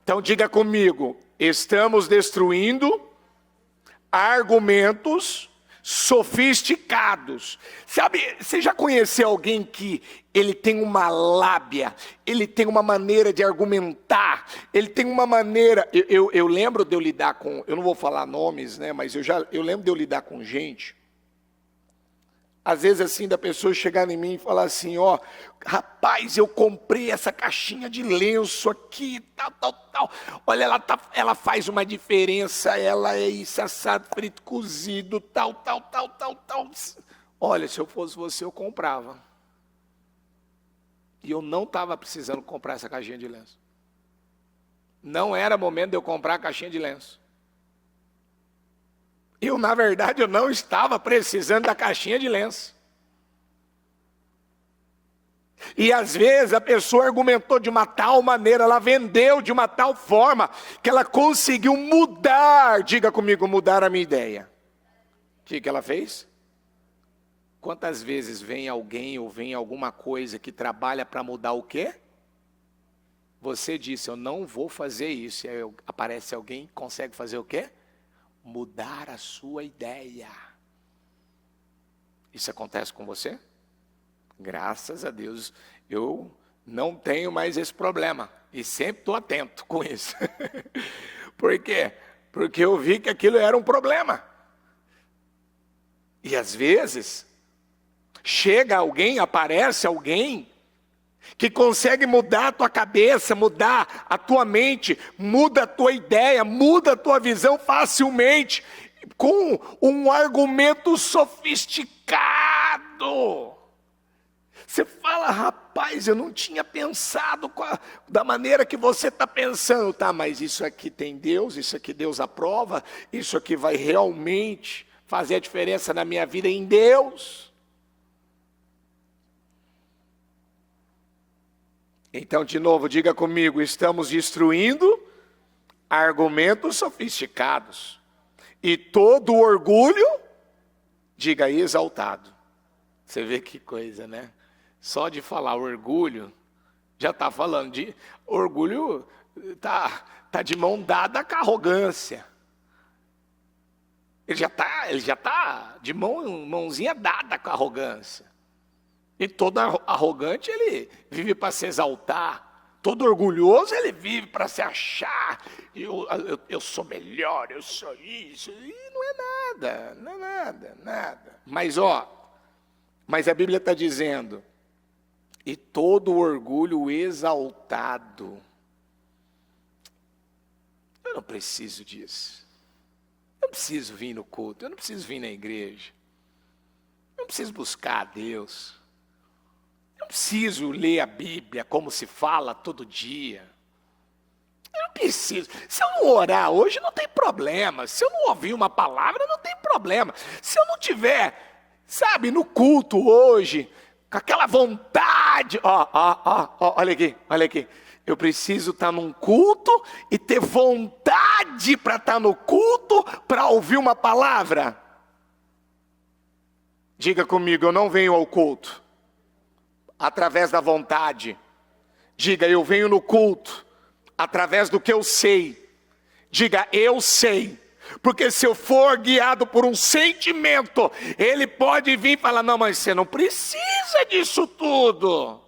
Então diga comigo, estamos destruindo argumentos sofisticados. Sabe, você já conheceu alguém que ele tem uma lábia, ele tem uma maneira de argumentar, ele tem uma maneira... Eu lembro de eu lidar com... Eu não vou falar nomes, né? Mas eu lembro de eu lidar com gente. Às vezes assim, da pessoa chegar em mim e falar assim, ó, rapaz, eu comprei essa caixinha de lenço aqui, tal. Olha, ela faz uma diferença, ela é isso, assado, frito, cozido, tal. Olha, se eu fosse você, eu comprava. E eu não estava precisando comprar essa caixinha de lenço. Não era momento de eu comprar a caixinha de lenço. Na verdade, eu não estava precisando da caixinha de lenço. E às vezes a pessoa argumentou de uma tal maneira, ela vendeu de uma tal forma, que ela conseguiu mudar, diga comigo, mudar a minha ideia. O que ela fez? Quantas vezes vem alguém ou vem alguma coisa que trabalha para mudar o quê? Você disse, eu não vou fazer isso. E aí aparece alguém que consegue fazer o quê? Mudar a sua ideia. Isso acontece com você? Graças a Deus, eu não tenho mais esse problema. E sempre estou atento com isso. Por quê? Porque eu vi que aquilo era um problema. E às vezes, chega alguém, aparece alguém, que consegue mudar a tua cabeça, mudar a tua mente, muda a tua ideia, muda a tua visão facilmente, com um argumento sofisticado. Você fala, rapaz, eu não tinha pensado da maneira que você está pensando. Tá, mas isso aqui tem Deus, isso aqui Deus aprova, isso aqui vai realmente fazer a diferença na minha vida em Deus. Então, de novo, diga comigo, estamos destruindo argumentos sofisticados. E todo orgulho, diga exaltado. Você vê que coisa, né? Só de falar orgulho, já está falando de orgulho, tá de mão dada com a arrogância. Ele já tá de mãozinha dada com a arrogância. E todo arrogante, ele vive para se exaltar. Todo orgulhoso, ele vive para se achar. Eu sou melhor, eu sou isso. E não é nada. Mas a Bíblia está dizendo, e todo orgulho exaltado. Eu não preciso disso. Eu não preciso vir no culto, eu não preciso vir na igreja. Eu não preciso buscar a Deus. Eu não preciso ler a Bíblia como se fala todo dia. Eu não preciso. Se eu não orar hoje, não tem problema. Se eu não ouvir uma palavra, não tem problema. Se eu não tiver, sabe, no culto hoje, com aquela vontade, olha aqui. Eu preciso estar num culto e ter vontade para estar no culto, para ouvir uma palavra. Diga comigo, eu não venho ao culto através da vontade. Diga, eu venho no culto através do que eu sei. Diga, eu sei. Porque se eu for guiado por um sentimento, ele pode vir e falar, não, mas você não precisa disso tudo.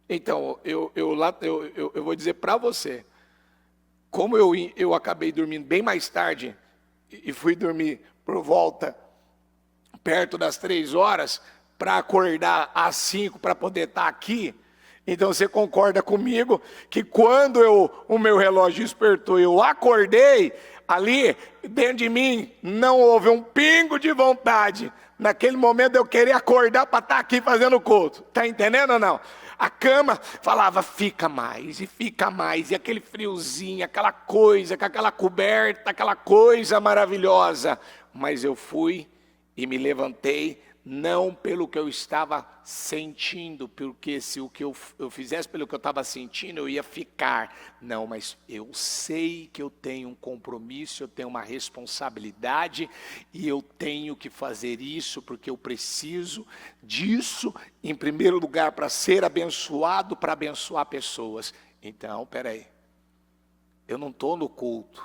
Então, eu vou dizer para você, como eu acabei dormindo bem mais tarde, e fui dormir por volta, perto das 3 horas, para acordar às 5 para poder estar aqui. Então você concorda comigo que quando o meu relógio despertou, eu acordei, ali dentro de mim não houve um pingo de vontade. Naquele momento eu queria acordar para estar aqui fazendo culto. Está entendendo ou não? A cama falava, fica mais, e aquele friozinho, aquela coisa, com aquela coberta, aquela coisa maravilhosa. Mas eu fui e me levantei, não pelo que eu estava sentindo, porque se o que eu fizesse pelo que eu estava sentindo, eu ia ficar. Não, mas eu sei que eu tenho um compromisso, eu tenho uma responsabilidade, e eu tenho que fazer isso, porque eu preciso disso, em primeiro lugar, para ser abençoado, para abençoar pessoas. Então, peraí, eu não estou no culto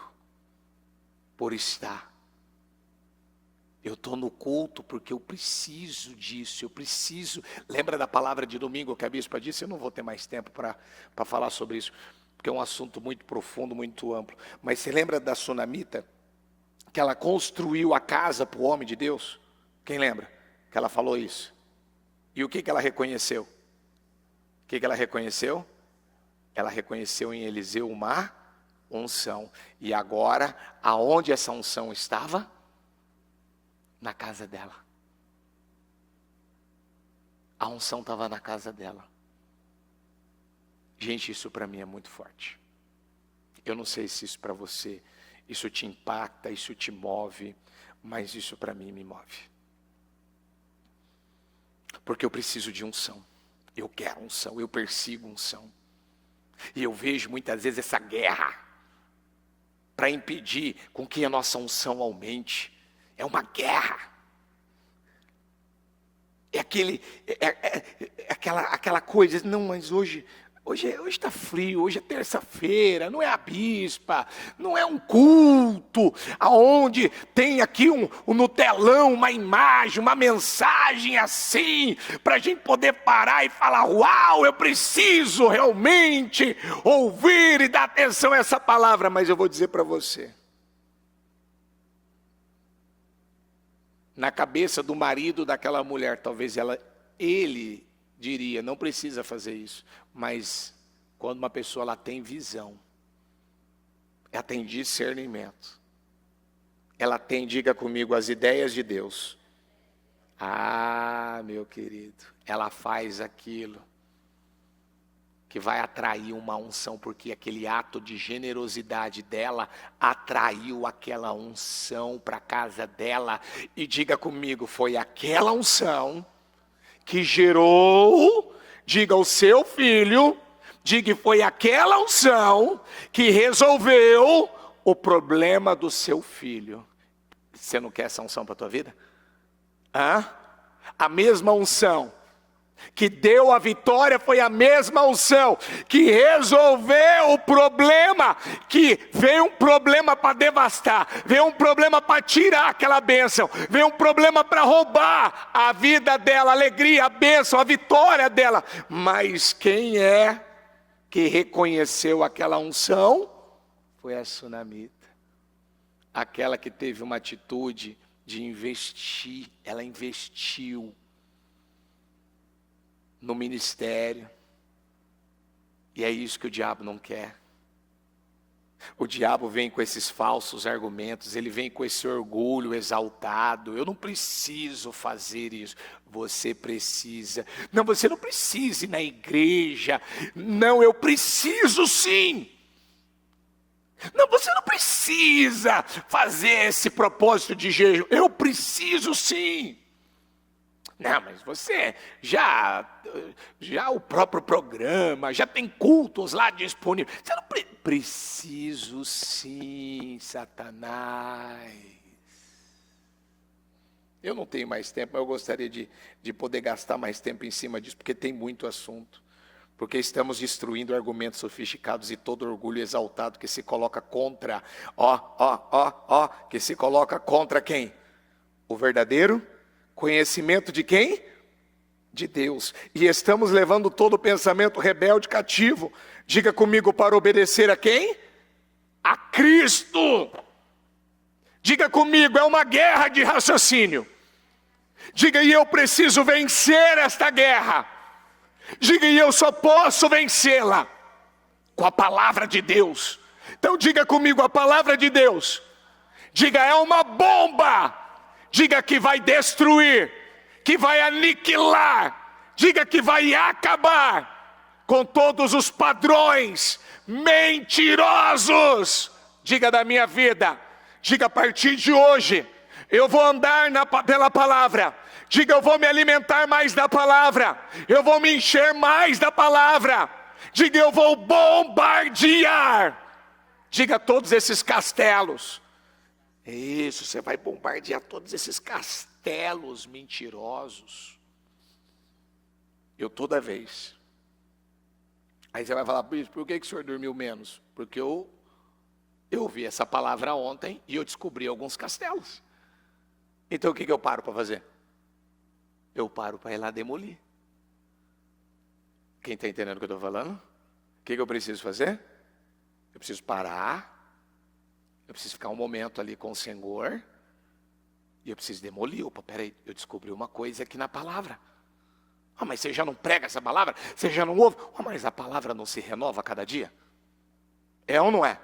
por estar. Eu estou no culto porque eu preciso disso, Lembra da palavra de domingo que a bispa disse? Eu não vou ter mais tempo para falar sobre isso, porque é um assunto muito profundo, muito amplo. Mas você lembra da sunamita? Que ela construiu a casa para o homem de Deus? Quem lembra? Que ela falou isso. E o que ela reconheceu? O que ela reconheceu? Ela reconheceu em Eliseu uma unção. E agora, aonde essa unção estava? Na casa dela. A unção estava na casa dela. Gente, isso para mim é muito forte. Eu não sei se isso para você, isso te impacta, isso te move. mas isso para mim me move. Porque eu preciso de unção. Eu quero unção, eu persigo unção. E eu vejo muitas vezes essa guerra para impedir com que a nossa unção aumente. É uma guerra. É aquela coisa, não, mas hoje está frio, hoje é terça-feira, não é a bispa, não é um culto, aonde tem aqui no telão uma imagem, uma mensagem assim, para a gente poder parar e falar, uau, eu preciso realmente ouvir e dar atenção a essa palavra. Mas eu vou dizer para você, na cabeça do marido daquela mulher, talvez ele diria, não precisa fazer isso. Mas quando uma pessoa ela tem visão, ela tem discernimento, ela tem, diga comigo, as ideias de Deus. Ah, meu querido, ela faz aquilo que vai atrair uma unção, porque aquele ato de generosidade dela atraiu aquela unção para a casa dela. E diga comigo, foi aquela unção que gerou, diga o seu filho, diga, foi aquela unção que resolveu o problema do seu filho. Você não quer essa unção para a tua vida? A mesma unção que deu a vitória foi a mesma unção que resolveu o problema, que veio um problema para devastar, veio um problema para tirar aquela bênção, veio um problema para roubar a vida dela, a alegria, a bênção, a vitória dela. Mas quem é que reconheceu aquela unção? Foi a sunamita, aquela que teve uma atitude de investir. Ela investiu no ministério. E é isso que o diabo não quer. O diabo vem com esses falsos argumentos, ele vem com esse orgulho exaltado. Eu não preciso fazer isso. Você precisa. Não, você não precisa ir na igreja. Não, eu preciso sim. Não, você não precisa fazer esse propósito de jejum. Eu preciso sim. Não, mas você já o próprio programa, já tem cultos lá disponíveis. Você não preciso sim, Satanás. Eu não tenho mais tempo, mas eu gostaria de poder gastar mais tempo em cima disso, porque tem muito assunto. Porque estamos destruindo argumentos sofisticados e todo orgulho exaltado que se coloca contra, que se coloca contra quem? O verdadeiro conhecimento de quem? De Deus. E estamos levando todo o pensamento rebelde cativo. Diga comigo, para obedecer a quem? A Cristo. Diga comigo, é uma guerra de raciocínio. Diga, e eu preciso vencer esta guerra. Diga, e eu só posso vencê-la com a palavra de Deus. Então diga comigo, a palavra de Deus. Diga, é uma bomba. Diga que vai destruir, que vai aniquilar. Diga que vai acabar com todos os padrões mentirosos. Diga da minha vida. Diga, a partir de hoje eu vou andar pela palavra. Diga, eu vou me alimentar mais da palavra. Eu vou me encher mais da palavra. Diga, eu vou bombardear. Diga, todos esses castelos. Isso, você vai bombardear todos esses castelos mentirosos. Eu toda vez. Aí você vai falar, por que o senhor dormiu menos? Porque eu ouvi essa palavra ontem e eu descobri alguns castelos. Então o que eu paro para fazer? Eu paro para ir lá demolir. Quem está entendendo o que eu estou falando? O que eu preciso fazer? Eu preciso parar. Eu preciso ficar um momento ali com o Senhor. E eu preciso demolir. Opa, peraí, eu descobri uma coisa aqui na palavra. Mas você já não prega essa palavra? Você já não ouve? Mas a palavra não se renova a cada dia? É ou não é?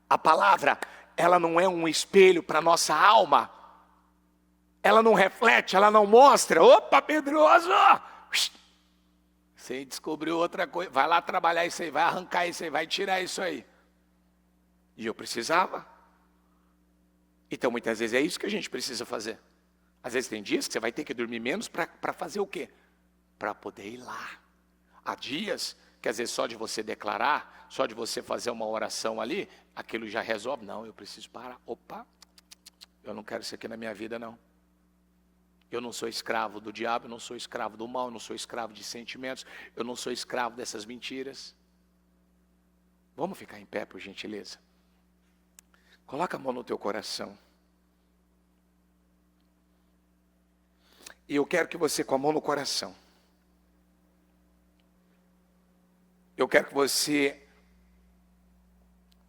A palavra, ela não é um espelho para a nossa alma. Ela não reflete, ela não mostra. Opa, Pedroso! Você descobriu outra coisa. Vai lá trabalhar isso aí, vai arrancar isso aí, vai tirar isso aí. E eu precisava. Então muitas vezes é isso que a gente precisa fazer. Às vezes tem dias que você vai ter que dormir menos para fazer o quê? Para poder ir lá. Há dias que às vezes só de você declarar, só de você fazer uma oração ali, aquilo já resolve. Não, eu preciso parar. Opa, eu não quero isso aqui na minha vida não. Eu não sou escravo do diabo, eu não sou escravo do mal, eu não sou escravo de sentimentos, eu não sou escravo dessas mentiras. Vamos ficar em pé, por gentileza. Coloca a mão no teu coração. E eu quero que você, com a mão no coração, eu quero que você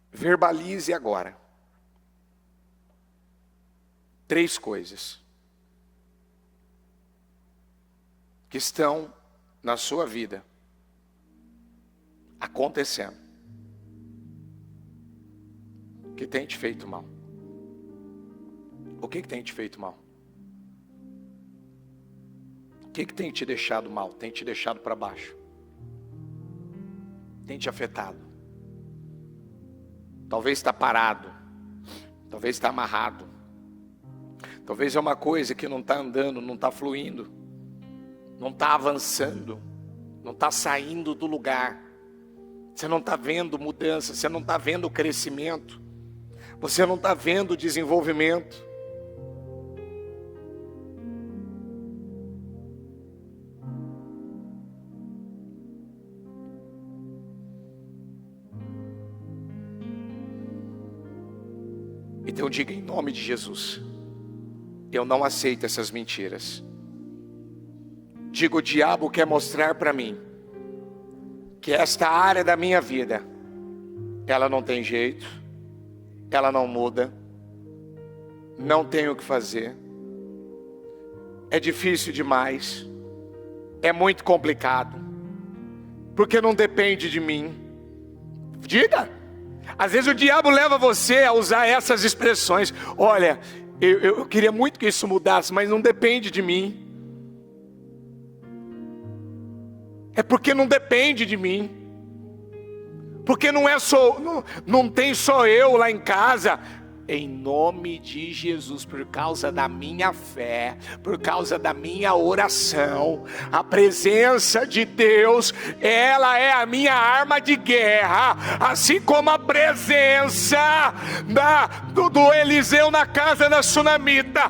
verbalize agora 3 coisas que estão na sua vida acontecendo, que tem te feito mal. O que tem te feito mal? O que tem te deixado mal? Tem te deixado para baixo? Tem te afetado? Talvez está parado, talvez está amarrado, talvez é uma coisa que não está andando, não está fluindo, não está avançando, não está saindo do lugar. Você não está vendo mudança, você não está vendo crescimento, você não está vendo desenvolvimento. Então diga em nome de Jesus: eu não aceito essas mentiras. Diga, o diabo quer mostrar para mim que esta área da minha vida, ela não tem jeito, ela não muda, não tenho o que fazer, é difícil demais, é muito complicado, porque não depende de mim. Diga. Às vezes o diabo leva você a usar essas expressões. Olha, eu queria muito que isso mudasse, mas não depende de mim. É porque não depende de mim. Porque não tem só eu lá em casa. Em nome de Jesus, por causa da minha fé, por causa da minha oração, a presença de Deus, ela é a minha arma de guerra, assim como a presença do Eliseu na casa da sunamita.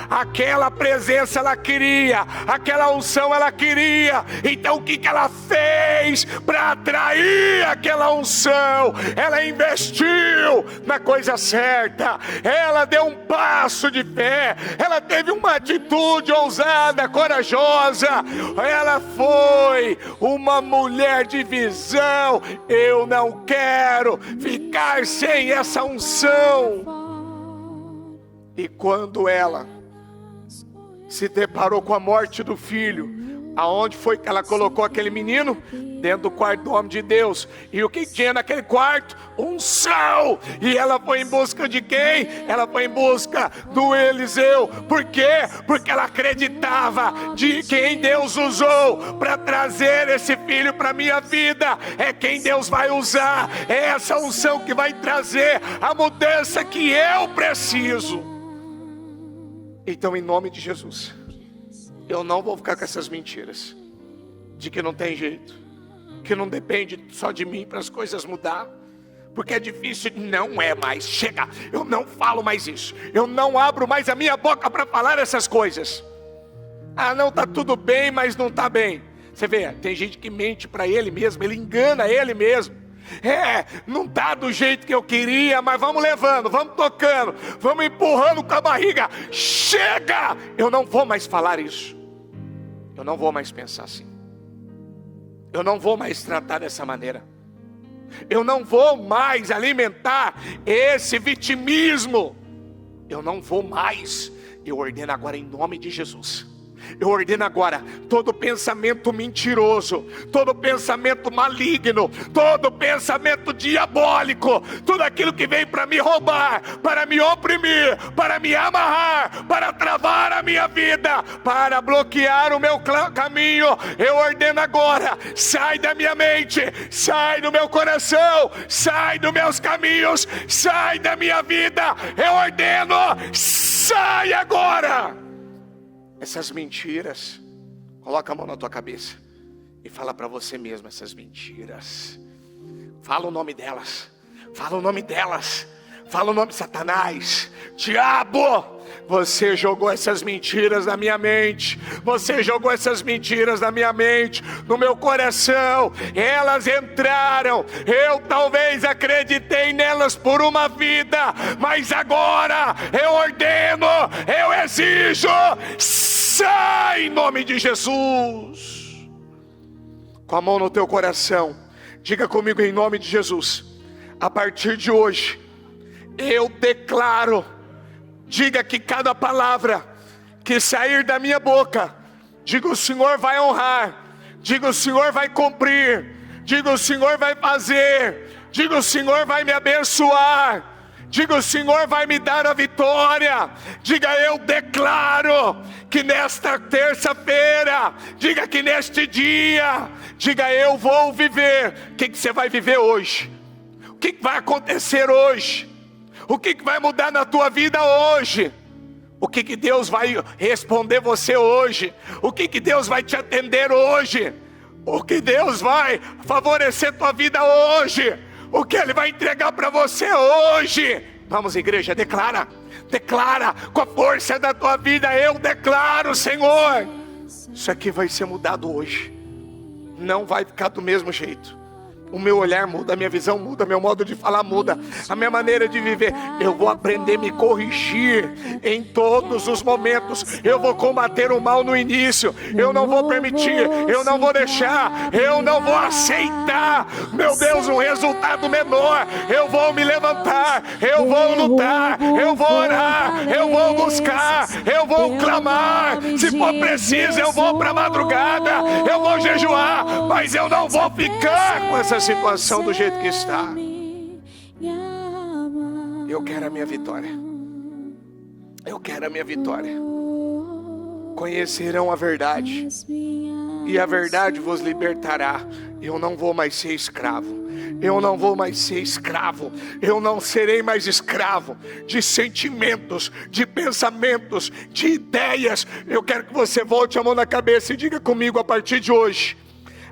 Aquela presença ela queria, aquela unção ela queria. Então o que ela fez para atrair aquela unção? Ela investiu na coisa certa, ela deu um passo de fé, ela teve uma atitude ousada, corajosa, ela foi uma mulher de visão. Eu não quero ficar sem essa unção. E quando ela se deparou com a morte do filho, aonde foi que ela colocou aquele menino? Dentro do quarto do homem de Deus. E o que tinha naquele quarto? Unção. E ela foi em busca de quem? Ela foi em busca do Eliseu. Por quê? Porque ela acreditava de quem Deus usou para trazer esse filho para a minha vida. É quem Deus vai usar. É essa unção que vai trazer a mudança que eu preciso. Então, em nome de Jesus, eu não vou ficar com essas mentiras de que não tem jeito, que não depende só de mim para as coisas mudar, porque é difícil. Não é mais, chega, eu não falo mais isso, eu não abro mais a minha boca para falar essas coisas. Não, está tudo bem, mas não está bem. Você vê, tem gente que mente para ele mesmo, ele engana ele mesmo. Não está do jeito que eu queria, mas vamos levando, vamos tocando, vamos empurrando com a barriga. Chega! Eu não vou mais falar isso. Eu não vou mais pensar assim. Eu não vou mais tratar dessa maneira. Eu não vou mais alimentar esse vitimismo. Eu não vou mais. Eu ordeno agora em nome de Jesus Eu ordeno agora todo pensamento mentiroso, todo pensamento maligno, todo pensamento diabólico, tudo aquilo que vem para me roubar, para me oprimir, para me amarrar, para travar a minha vida, para bloquear o meu caminho, eu ordeno agora, sai da minha mente, sai do meu coração, sai dos meus caminhos, sai da minha vida, eu ordeno, sai agora. Essas mentiras, coloca a mão na tua cabeça e fala para você mesmo essas mentiras. Fala o nome delas, fala o nome delas, fala o nome de Satanás, diabo. Você jogou essas mentiras na minha mente, você jogou essas mentiras na minha mente, no meu coração, elas entraram, eu talvez acreditei nelas por uma vida, mas agora eu ordeno, eu exijo, sai em nome de Jesus. Com a mão no teu coração, diga comigo em nome de Jesus, a partir de hoje, eu declaro, diga que cada palavra que sair da minha boca, diga o Senhor vai honrar, diga o Senhor vai cumprir, diga o Senhor vai fazer, diga o Senhor vai me abençoar, diga o Senhor vai me dar a vitória, diga eu declaro que nesta terça-feira, diga que neste dia, diga eu vou viver. O que você vai viver hoje? O que vai acontecer hoje? O que vai mudar na tua vida hoje? O que Deus vai responder você hoje? O que Deus vai te atender hoje? O que Deus vai favorecer tua vida hoje? O que Ele vai entregar para você hoje? Vamos, igreja, declara, declara com a força da tua vida. Eu declaro, Senhor, isso aqui vai ser mudado hoje, não vai ficar do mesmo jeito. O meu olhar muda, a minha visão muda, meu modo de falar muda, a minha maneira de viver. Eu vou aprender a me corrigir em todos os momentos. Eu vou combater o mal no início. Eu não vou permitir, eu não vou deixar, eu não vou aceitar, meu Deus, um resultado menor. Eu vou me levantar, eu vou lutar, eu vou orar, eu vou buscar, eu vou clamar. Se for preciso, eu vou para a madrugada, eu vou jejuar, mas eu não vou ficar com essa situação do jeito que está. Eu quero a minha vitória. Eu quero a minha vitória. Conhecerão a verdade, e a verdade vos libertará. Eu não vou mais ser escravo. Eu não vou mais ser escravo. Eu não serei mais escravo de sentimentos, de pensamentos, de ideias. Eu quero que você volte a mão na cabeça e diga comigo a partir de hoje: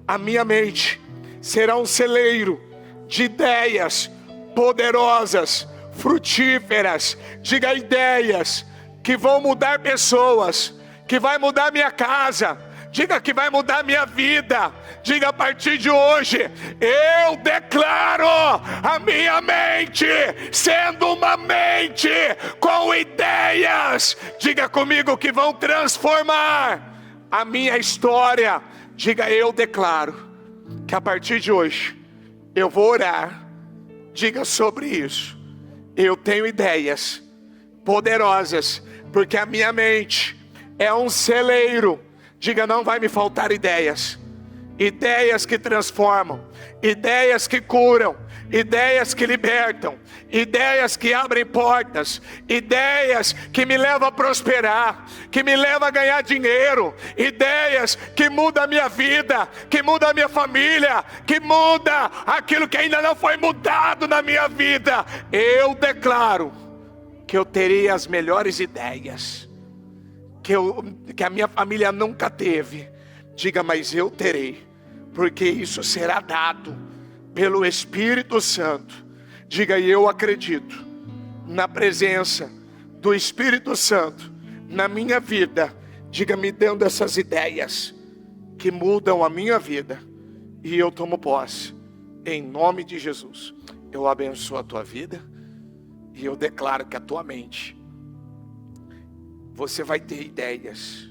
a minha mente será um celeiro de ideias poderosas, frutíferas. Diga ideias que vão mudar pessoas, que vai mudar minha casa. Diga que vai mudar minha vida. Diga a partir de hoje, eu declaro a minha mente sendo uma mente com ideias. Diga comigo que vão transformar a minha história. Diga eu declaro que a partir de hoje eu vou orar. Diga sobre isso. Eu tenho ideias poderosas, porque a minha mente é um celeiro. Diga, não vai me faltar ideias. Ideias que transformam, ideias que curam, ideias que libertam, ideias que abrem portas, ideias que me levam a prosperar, que me levam a ganhar dinheiro, ideias que mudam a minha vida, que mudam a minha família, que muda aquilo que ainda não foi mudado na minha vida. Eu declaro que eu terei as melhores ideias, que a minha família nunca teve. Diga, mas eu terei, porque isso será dado pelo Espírito Santo. Diga, e eu acredito na presença do Espírito Santo na minha vida. Diga, me dando essas ideias que mudam a minha vida, e eu tomo posse em nome de Jesus. Eu abençoo a tua vida e eu declaro que a tua mente, você vai ter ideias,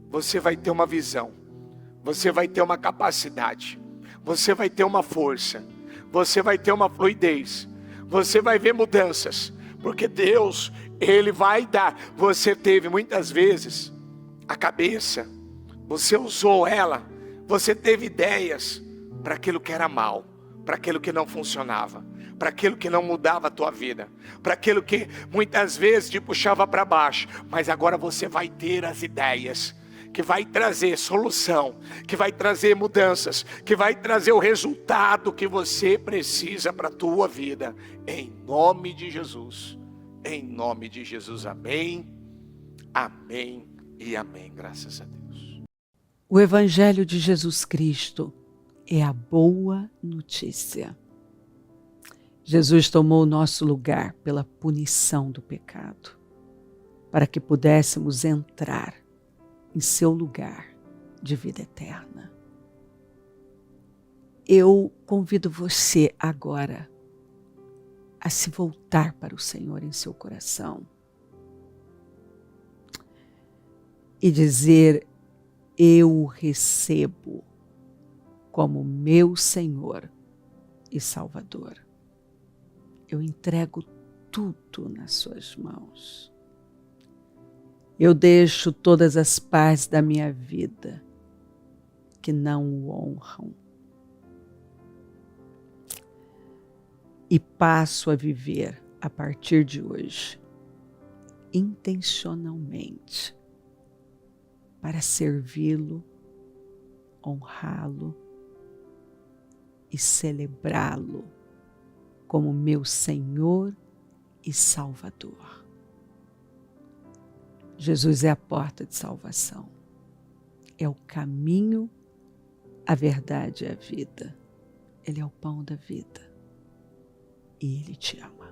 você vai ter uma visão, você vai ter uma capacidade, você vai ter uma força, você vai ter uma fluidez, você vai ver mudanças, porque Deus, Ele vai dar. Você teve muitas vezes a cabeça, você usou ela, você teve ideias para aquilo que era mal, para aquilo que não funcionava, para aquilo que não mudava a tua vida, para aquilo que muitas vezes te puxava para baixo, mas agora você vai ter as ideias que vai trazer solução, que vai trazer mudanças, que vai trazer o resultado que você precisa para a tua vida, em nome de Jesus, amém, amém e amém, graças a Deus. O Evangelho de Jesus Cristo é a boa notícia. Jesus tomou o nosso lugar pela punição do pecado, para que pudéssemos entrar em seu lugar de vida eterna. Eu convido você agora a se voltar para o Senhor em seu coração e dizer: eu o recebo como meu Senhor e Salvador. Eu entrego tudo nas suas mãos. Eu deixo todas as partes da minha vida que não o honram e passo a viver a partir de hoje intencionalmente para servi-lo, honrá-lo e celebrá-lo como meu Senhor e Salvador. Jesus é a porta de salvação, é o caminho, a verdade e a vida. Ele é o pão da vida e Ele te ama.